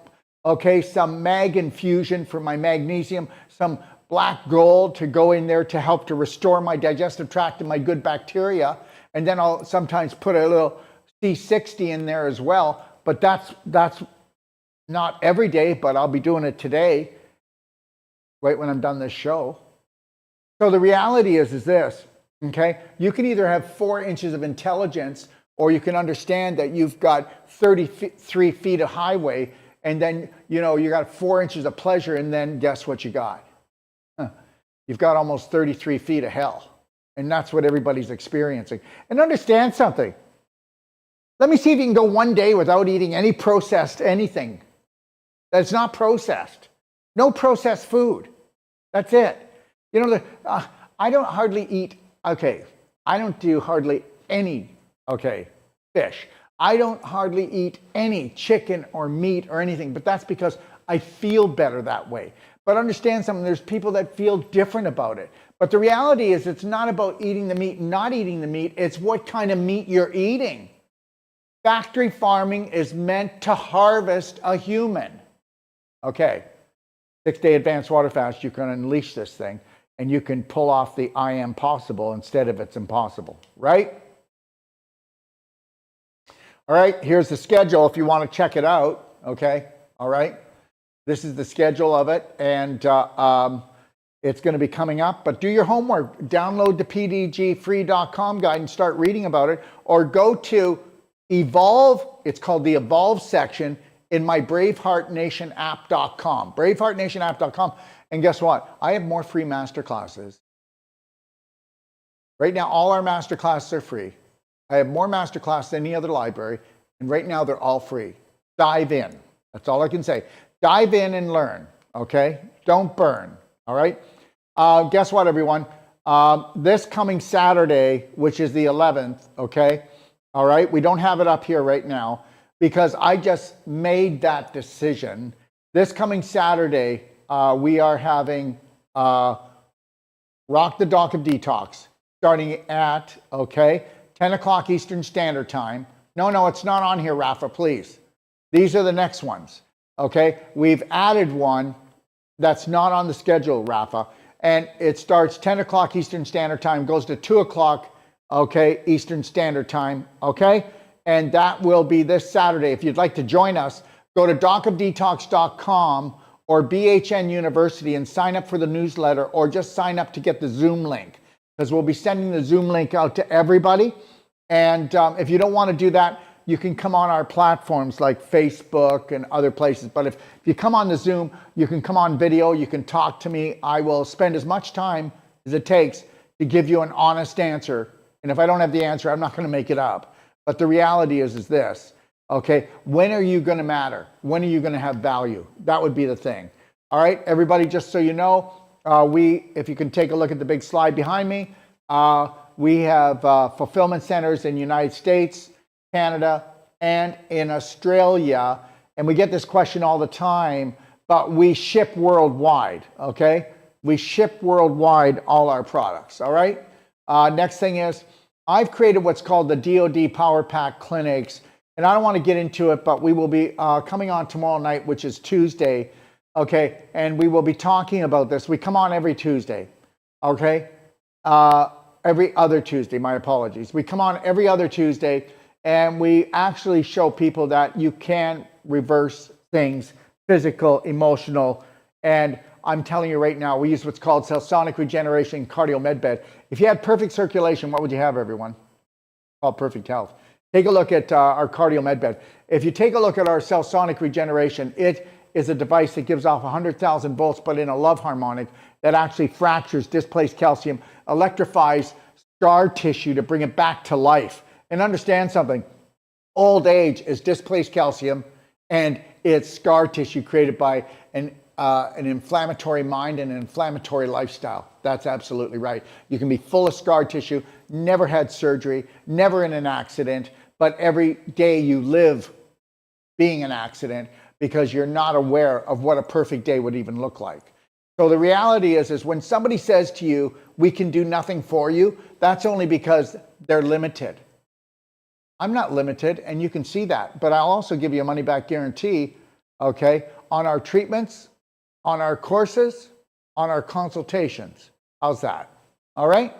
okay, some mag infusion for my magnesium, some black gold to go in there to help to restore my digestive tract and my good bacteria. And then I'll sometimes put a little C60 in there as well. But that's not every day, but I'll be doing it today, right when I'm done this show. So the reality is this, okay? You can either have 4 inches of intelligence, or you can understand that you've got 33 feet of highway, and then, you got 4 inches of pleasure, and then guess what you got? You've got almost 33 feet of hell. And that's what everybody's experiencing. And understand something. Let me see if you can go 1 day without eating any processed anything that's not processed. No processed food. That's it. I don't hardly eat, I don't do hardly any, fish. I don't hardly eat any chicken or meat or anything, but that's because I feel better that way. But understand something, there's people that feel different about it. But the reality is it's not about eating the meat and not eating the meat, it's what kind of meat you're eating. Factory farming is meant to harvest a human. Okay, 6-day advanced water fast, you can unleash this thing and you can pull off the I am possible instead of it's impossible, right? All right, here's the schedule if you want to check it out, okay? All right, this is the schedule of it, and it's going to be coming up, but do your homework. Download the pdgfree.com guide and start reading about it, or go to Evolve, it's called the Evolve section in my braveheartnationapp.com, braveheartnationapp.com, and guess what? I have more free masterclasses Right now, all our master classes are free. I have more master classes than any other library, and right now they're all free. Dive in. That's all I can say. Dive in and learn, okay? Don't burn, all right? Guess what, everyone? This coming Saturday, which is the 11th, okay? All right, we don't have it up here right now because I just made that decision. This coming Saturday, we are having Rock the Dock of Detox starting at, okay, 10 o'clock Eastern Standard Time. No, it's not on here, Rafa, please. These are the next ones, okay? We've added one that's not on the schedule, Rafa, and it starts 10 o'clock Eastern Standard Time, goes to 2 o'clock, okay, Eastern Standard Time, okay? And that will be this Saturday. If you'd like to join us, go to dockofdetox.com or BHN University and sign up for the newsletter, or just sign up to get the Zoom link, because we'll be sending the Zoom link out to everybody. And if you don't want to do that, you can come on our platforms like Facebook and other places. But if you come on the Zoom, you can come on video, you can talk to me. I will spend as much time as it takes to give you an honest answer. And if I don't have the answer, I'm not going to make it up. But the reality is this, okay? When are you going to matter? When are you going to have value? That would be the thing. All right, everybody, just so you know, if you can take a look at the big slide behind me, we have fulfillment centers in the United States, Canada, and in Australia. And we get this question all the time, but we ship worldwide, okay? We ship worldwide all our products, all right? Next thing is, I've created what's called the DoD Power Pack Clinics, and I don't want to get into it, but we will be coming on tomorrow night, which is Tuesday, okay? And we will be talking about this. We come on every Tuesday, okay? Every other Tuesday, my apologies. We come on every other Tuesday, and we actually show people that you can reverse things, physical, emotional, and I'm telling you right now, we use what's called cell-sonic regeneration cardio med bed. If you had perfect circulation, what would you have, everyone? Called perfect health. Take a look at our cardio med bed. If you take a look at our cell-sonic regeneration, it is a device that gives off 100,000 volts, but in a love harmonic that actually fractures displaced calcium, electrifies scar tissue to bring it back to life. And understand something, old age is displaced calcium, and it's scar tissue created by an inflammatory mind and an inflammatory lifestyle. That's absolutely right. You can be full of scar tissue, never had surgery, never in an accident, but every day you live being an accident because you're not aware of what a perfect day would even look like. So the reality is when somebody says to you, we can do nothing for you, that's only because they're limited. I'm not limited, and you can see that, but I'll also give you a money-back guarantee, okay, on our treatments, on our courses, on our consultations. How's that? All right?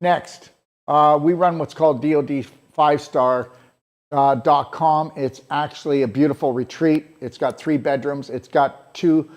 Next, we run what's called DoD5star.com. It's actually a beautiful retreat. It's got 3 bedrooms. It's got 2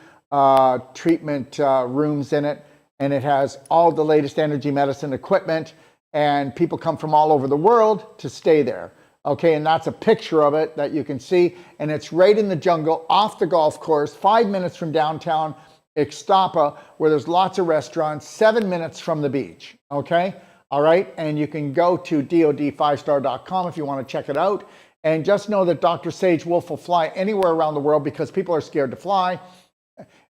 treatment rooms in it, and it has all the latest energy medicine equipment, and people come from all over the world to stay there. Okay, and that's a picture of it that you can see, and it's right in the jungle, off the golf course, 5 minutes from downtown Ixtapa, where there's lots of restaurants, 7 minutes from the beach, okay? All right, and you can go to DoD5star.com if you want to check it out, and just know that Dr. Sage Wolf will fly anywhere around the world because people are scared to fly,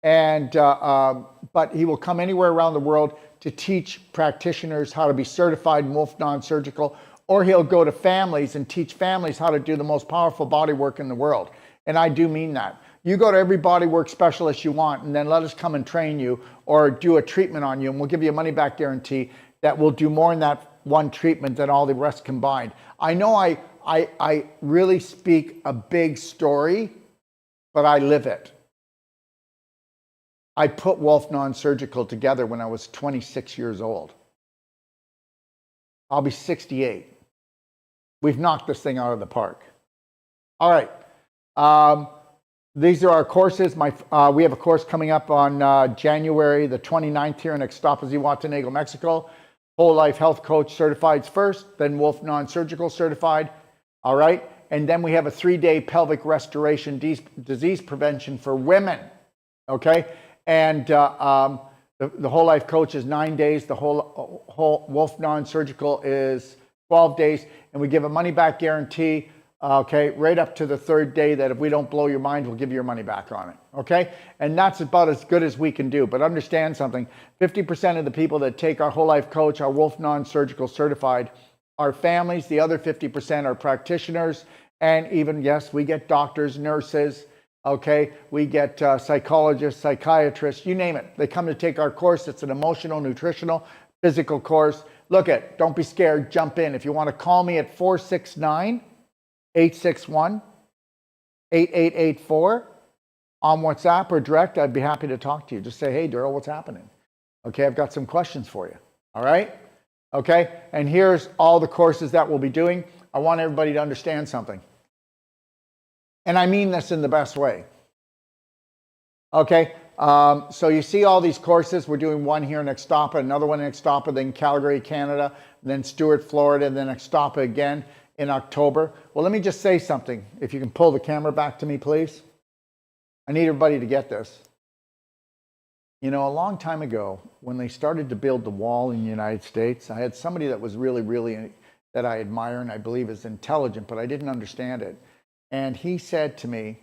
and but he will come anywhere around the world to teach practitioners how to be certified in Wolf non-surgical, or he'll go to families and teach families how to do the most powerful body work in the world. And I do mean that. You go to every body work specialist you want, and then let us come and train you or do a treatment on you, and we'll give you a money-back guarantee that will do more in that one treatment than all the rest combined. I know I really speak a big story, but I live it. I put Wolf Non-Surgical together when I was 26 years old. I'll be 68. We've knocked this thing out of the park. All right. These are our courses. We have a course coming up on January the 29th here in Ixtapa, Zihuatanejo, Mexico. Whole Life Health Coach Certified first, then Wolf Non-Surgical Certified. All right. And then we have a 3-day pelvic restoration disease prevention for women. Okay. And The whole life coach is 9 days. The whole Wolf non-surgical is 12 days. And we give a money back guarantee, okay, right up to the third day, that if we don't blow your mind, we'll give you your money back on it, okay? And that's about as good as we can do. But understand something, 50% of the people that take our whole life coach, our Wolf non-surgical certified, are families. The other 50% are practitioners. And even, yes, we get doctors, nurses, okay? We get psychologists, psychiatrists, you name it. They come to take our course. It's an emotional, nutritional, physical course. Look it, don't be scared, jump in. If you want to call me at 469-861-8884 on WhatsApp or direct, I'd be happy to talk to you. Just say, hey, Daryl, what's happening? Okay, I've got some questions for you. All right? Okay, and here's all the courses that we'll be doing. I want everybody to understand something. And I mean this in the best way. Okay, so you see all these courses. We're doing one here in Extapa, another one in Extapa, then Calgary, Canada, then Stewart, Florida, and then Extapa again in October. Well, let me just say something. If you can pull the camera back to me, please. I need everybody to get this. You know, a long time ago, when they started to build the wall in the United States, I had somebody that was really, that I admire and I believe is intelligent, but I didn't understand it. And he said to me,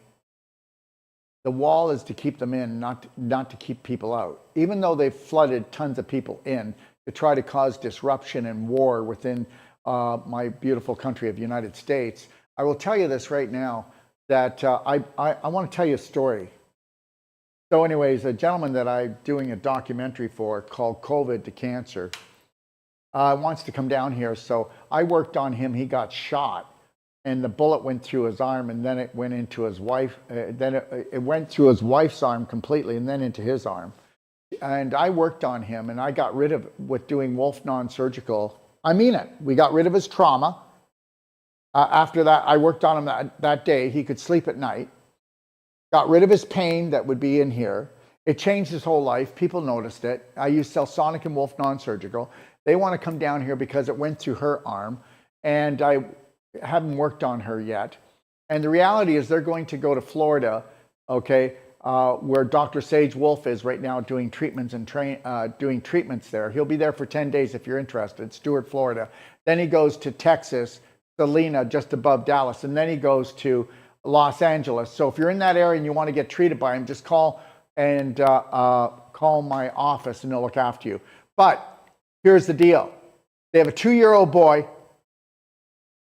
the wall is to keep them in, not to keep people out. Even though they've flooded tons of people in to try to cause disruption and war within my beautiful country of the United States, I will tell you this right now, that I want to tell you a story. So anyways, a gentleman that I'm doing a documentary for called COVID to Cancer wants to come down here. So I worked on him. He got shot. And the bullet went through his arm, and then it went into his wife. Then it went through his wife's arm completely, and then into his arm. And I worked on him, and I got rid of, with doing Wolf non-surgical. I mean it. We got rid of his trauma. After that, I worked on him that day. He could sleep at night. Got rid of his pain that would be in here. It changed his whole life. People noticed it. I used Celsonic and Wolf non-surgical. They want to come down here because it went through her arm, and I haven't worked on her yet. And the reality is they're going to go to Florida, okay, where Dr. Sage Wolf is right now doing treatments and doing treatments there. He'll be there for 10 days if you're interested, Stewart, Florida. Then he goes to Texas, Salina, just above Dallas, and then he goes to Los Angeles. So if you're in that area and you want to get treated by him, just call and call my office and they'll look after you. But here's the deal. They have a 2-year-old boy.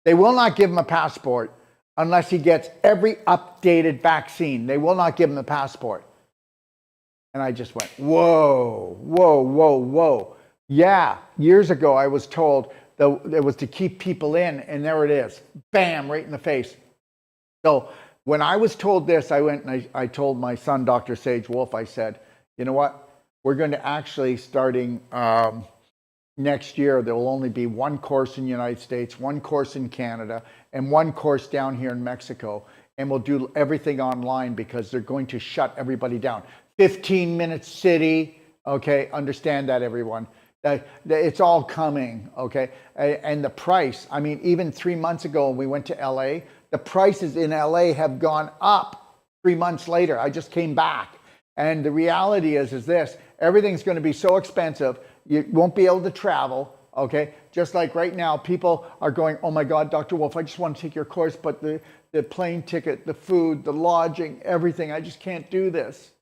They will not give him a passport unless he gets every updated vaccine. They will not give him a passport. And I just went, whoa, whoa, whoa, whoa. Yeah, years ago I was told that it was to keep people in, and there it is. Bam, right in the face. So when I was told this, I went and I told my son, Dr. Sage Wolf, I said, you know what? We're going to actually, starting next year, there will only be one course in the United States, one course in Canada, and one course down here in Mexico. And we'll do everything online because they're going to shut everybody down. 15-minute city, okay? Understand that, everyone. It's all coming, okay? And the price, I mean, even 3 months ago when we went to LA, the prices in LA have gone up 3 months later. I just came back. And the reality is this, everything's going to be so expensive, you won't be able to travel, okay? Just like right now, people are going, oh my God, Dr. Wolf, I just want to take your course, but the plane ticket, the food, the lodging, everything, I just can't do this.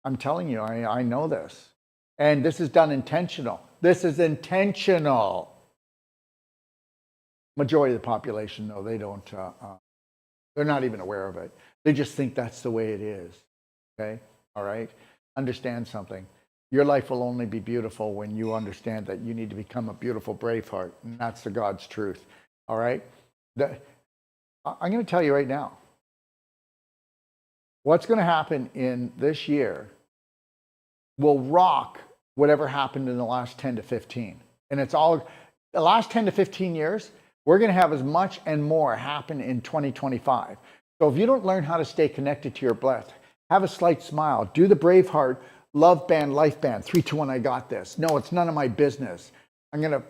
I'm telling you, I know this. And this is done intentional. This is intentional. Majority of the population, though, they don't, they're not even aware of it. They just think that's the way it is, okay? All right? Understand something. Your life will only be beautiful when you understand that you need to become a beautiful Braveheart, and that's the God's truth. All right? I'm going to tell you right now. What's going to happen in this year will rock whatever happened in the last 10 to 15. And it's all, the last 10 to 15 years, we're going to have as much and more happen in 2025. So if you don't learn how to stay connected to your breath, have a slight smile, do the Braveheart love band, life band, 3, 2, 1, I got this. No, it's none of my business. I'm gonna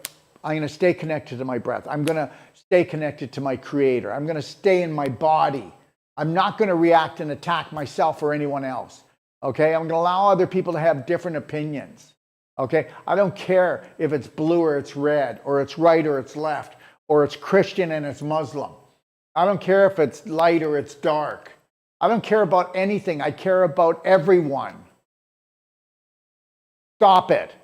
stay connected to my breath. I'm gonna stay connected to my creator. I'm gonna stay in my body. I'm not gonna react and attack myself or anyone else. Okay, I'm gonna allow other people to have different opinions. Okay? I don't care if it's blue or it's red, or it's right or it's left, or it's Christian and it's Muslim. I don't care if it's light or it's dark. I don't care about anything. I care about everyone. Stop it.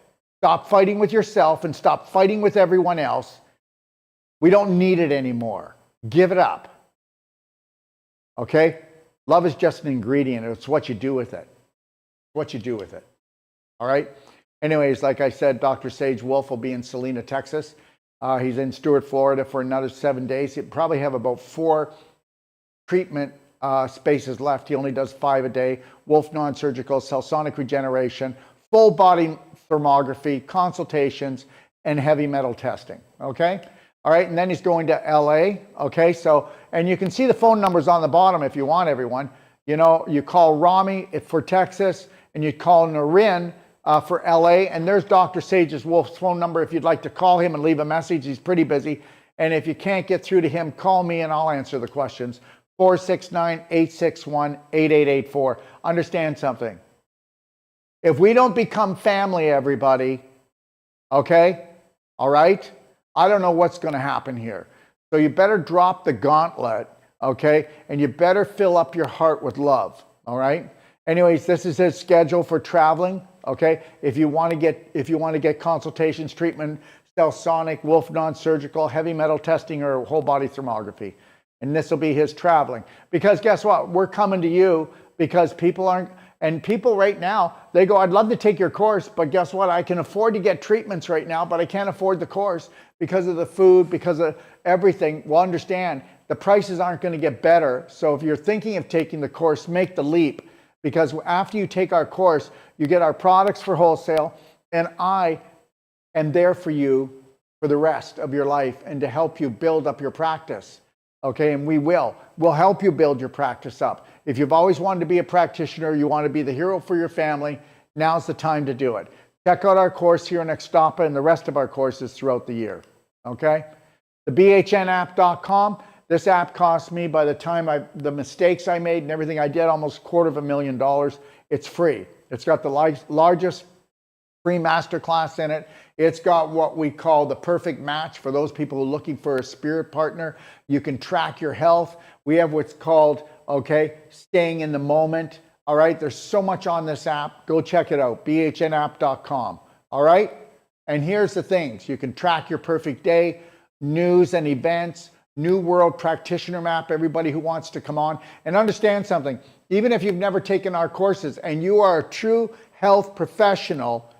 Stop fighting with yourself and stop fighting with everyone else. We don't need it anymore. Give it up. Okay? Love is just an ingredient. It's what you do with it. What you do with it. All right? Anyways, like I said, Dr. Sage Wolf will be in Salina, Texas. He's in Stuart, Florida for another 7 days. He'll probably have about 4 treatment spaces left. He only does 5 a day. Wolf non-surgical, cell sonic regeneration, full body thermography, consultations, and heavy metal testing. Okay? All right, and then he's going to LA. Okay, so, and you can see the phone numbers on the bottom if you want, everyone. You know, you call Rami for Texas, and you call Narin for LA, and there's Dr. Sage's Wolf's phone number if you'd like to call him and leave a message. He's pretty busy. And if you can't get through to him, call me and I'll answer the questions. 469-861-8884. Understand something. If we don't become family, everybody, okay? All right? I don't know what's going to happen here. So you better drop the gauntlet, okay? And you better fill up your heart with love, all right? Anyways, this is his schedule for traveling, okay? If you want to get consultations, treatment, cell sonic, Wolf non-surgical, heavy metal testing, or whole body thermography. And this will be his traveling. Because guess what? We're coming to you because people aren't, and people right now, they go, I'd love to take your course, but guess what? I can afford to get treatments right now, but I can't afford the course because of the food, because of everything. Well, understand, the prices aren't going to get better. So if you're thinking of taking the course, make the leap. Because after you take our course, you get our products for wholesale, and I am there for you for the rest of your life and to help you build up your practice. Okay, and we'll help you build your practice up. If you've always wanted to be a practitioner, you want to be the hero for your family, now's the time to do it. Check out our course here in Extapa and the rest of our courses throughout the year. Okay? The BHNapp.com. This app cost me, by the time the mistakes I made and everything I did, almost $250,000. It's free. It's got the largest free masterclass in it. It's got what we call the perfect match for those people who are looking for a spirit partner. You can track your health. We have what's called, okay, staying in the moment. All right, there's so much on this app. Go check it out, bhnapp.com. All right, and here's the things. You can track your perfect day, news and events, New World Practitioner Map, everybody who wants to come on. And understand something, even if you've never taken our courses and you are a true health professional,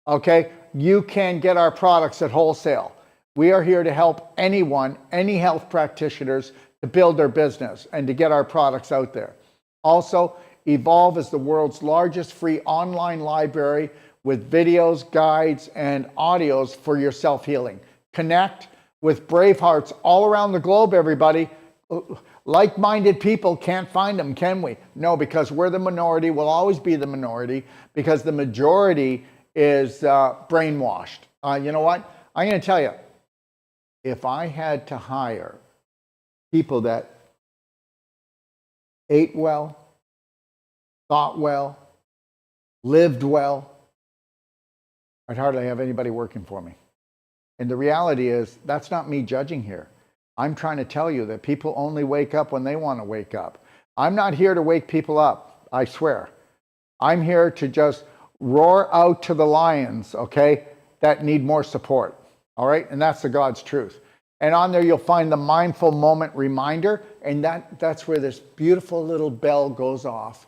okay, you can get our products at wholesale. We are here to help anyone, any health practitioners, to build their business and to get our products out there. Also, Evolve is the world's largest free online library with videos, guides, and audios for your self-healing. Connect with brave hearts all around the globe, everybody. Like-minded people, can't find them, can we? No, because we're the minority, we'll always be the minority, because the majority is brainwashed. You know what? I'm going to tell you, if I had to hire people that ate well, thought well, lived well, I'd hardly have anybody working for me. And the reality is, that's not me judging here. I'm trying to tell you that people only wake up when they want to wake up. I'm not here to wake people up, I swear. I'm here to just roar out to the lions, okay, that need more support, all right? And that's the God's truth. And on there, you'll find the mindful moment reminder, and that's where this beautiful little bell goes off.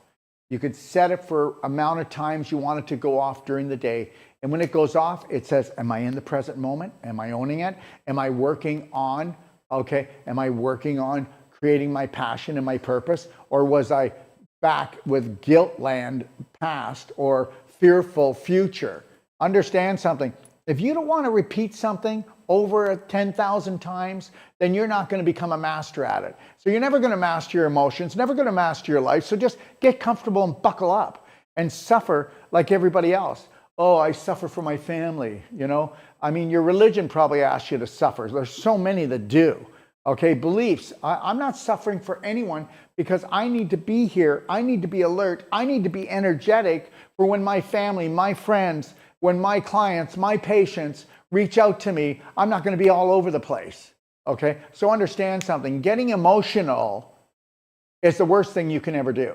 You could set it for amount of times you want it to go off during the day. And when it goes off, it says, am I in the present moment? Am I owning it? Am I working on, okay, am I working on creating my passion and my purpose? Or was I back with guilt land past or fearful future? Understand something. If you don't want to repeat something over 10,000 times, then you're not going to become a master at it. So you're never going to master your emotions, never going to master your life. So just get comfortable and buckle up and suffer like everybody else. Oh, I suffer for my family, you know. I mean, your religion probably asks you to suffer. There's so many that do. Okay, beliefs. I'm not suffering for anyone because I need to be here. I need to be alert. I need to be energetic for when my family, my friends, when my clients, my patients reach out to me, I'm not going to be all over the place. Okay? So understand something. Getting emotional is the worst thing you can ever do.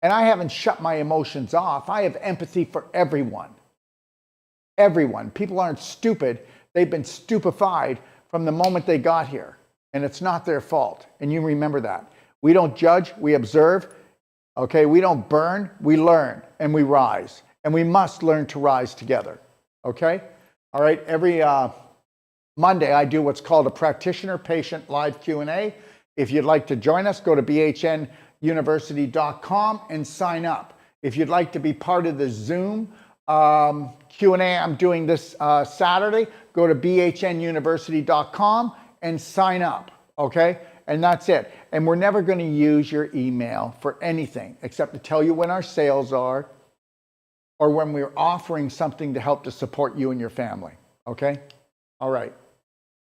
And I haven't shut my emotions off. I have empathy for everyone. Everyone. People aren't stupid. They've been stupefied from the moment they got here. And it's not their fault. And you remember that. We don't judge, we observe. Okay, we don't burn, we learn and we rise. And we must learn to rise together. Okay? All right, every Monday I do what's called a practitioner-patient live Q&A. If you'd like to join us, go to bhnuniversity.com and sign up. If you'd like to be part of the Zoom Q&A I'm doing this Saturday, go to bhnuniversity.com and sign up, okay? And that's it. And we're never going to use your email for anything except to tell you when our sales are or when we're offering something to help to support you and your family, okay? All right.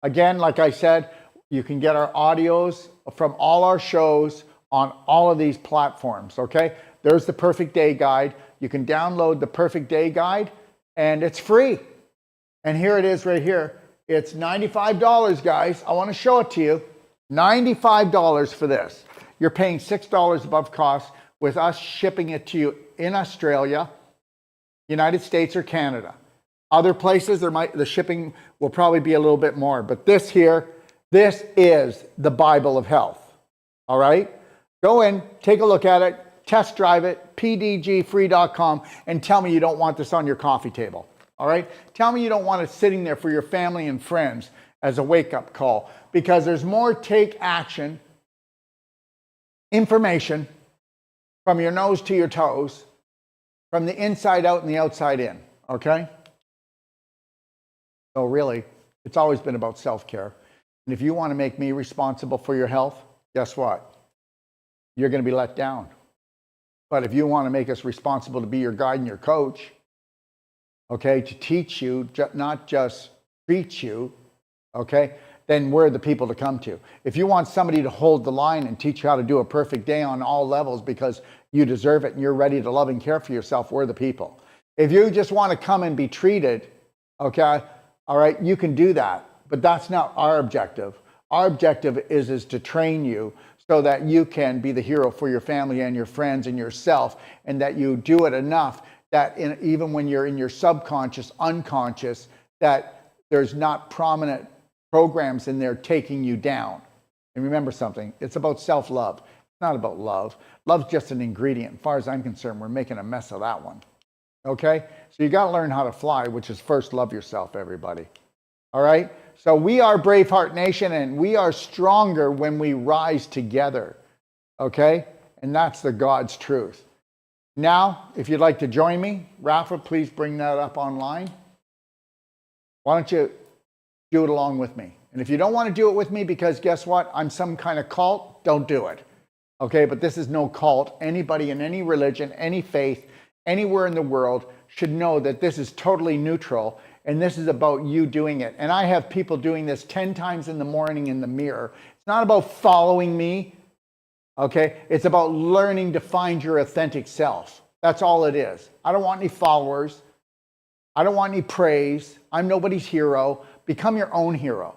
Again, like I said, you can get our audios from all our shows on all of these platforms, okay? There's the Perfect Day Guide. You can download the Perfect Day Guide, and it's free. And here it is right here. It's $95, guys. I want to show it to you. $95 for this. You're paying $6 above cost with us shipping it to you in Australia, United States, or Canada. Other places, the shipping will probably be a little bit more. But this here, this is the Bible of health. All right? Go in, take a look at it, test drive it, pdgfree.com, and tell me you don't want this on your coffee table. All right? Tell me you don't want it sitting there for your family and friends as a wake-up call, because there's more take action information from your nose to your toes, from the inside out and the outside in. Okay? So really, it's always been about self-care. And if you want to make me responsible for your health, guess what? You're going to be let down. But if you want to make us responsible to be your guide and your coach, okay, to teach you, not just treat you, okay, then we're the people to come to. If you want somebody to hold the line and teach you how to do a perfect day on all levels because you deserve it and you're ready to love and care for yourself, we're the people. If you just want to come and be treated, okay, all right, you can do that. But that's not our objective. Our objective is to train you so that you can be the hero for your family and your friends and yourself, and that you do it enough that even when you're in your subconscious, unconscious, that there's not prominent programs in there taking you down. And remember something, it's about self-love. It's not about love. Love's just an ingredient. As far as I'm concerned, we're making a mess of that one. Okay? So you got to learn how to fly, which is first love yourself, everybody. All right? So we are Braveheart Nation, and we are stronger when we rise together. Okay? And that's the God's truth. Now, if you'd like to join me, Rafa, please bring that up online. Why don't you do it along with me? And if you don't want to do it with me because guess what? I'm some kind of cult, don't do it. Okay? But this is no cult. Anybody in any religion, any faith, anywhere in the world should know that this is totally neutral. And this is about you doing it. And I have people doing this 10 times in the morning in the mirror. It's not about following me, okay? It's about learning to find your authentic self. That's all it is. I don't want any followers. I don't want any praise. I'm nobody's hero. Become your own hero.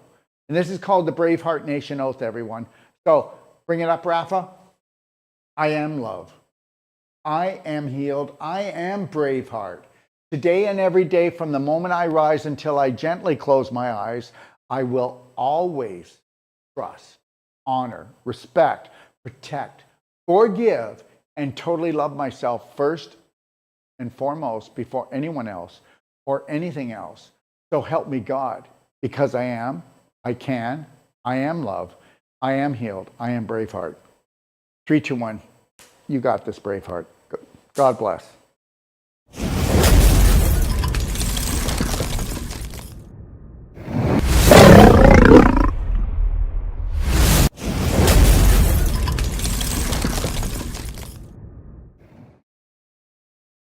And this is called the Braveheart Nation Oath, everyone. So bring it up, Rafa. I am love. I am healed. I am Braveheart. Today and every day, from the moment I rise until I gently close my eyes, I will always trust, honor, respect, protect, forgive, and totally love myself first and foremost before anyone else or anything else. So help me God, because I am, I can, I am love, I am healed, I am Braveheart. 3, 2, 1. You got this, Braveheart. God bless.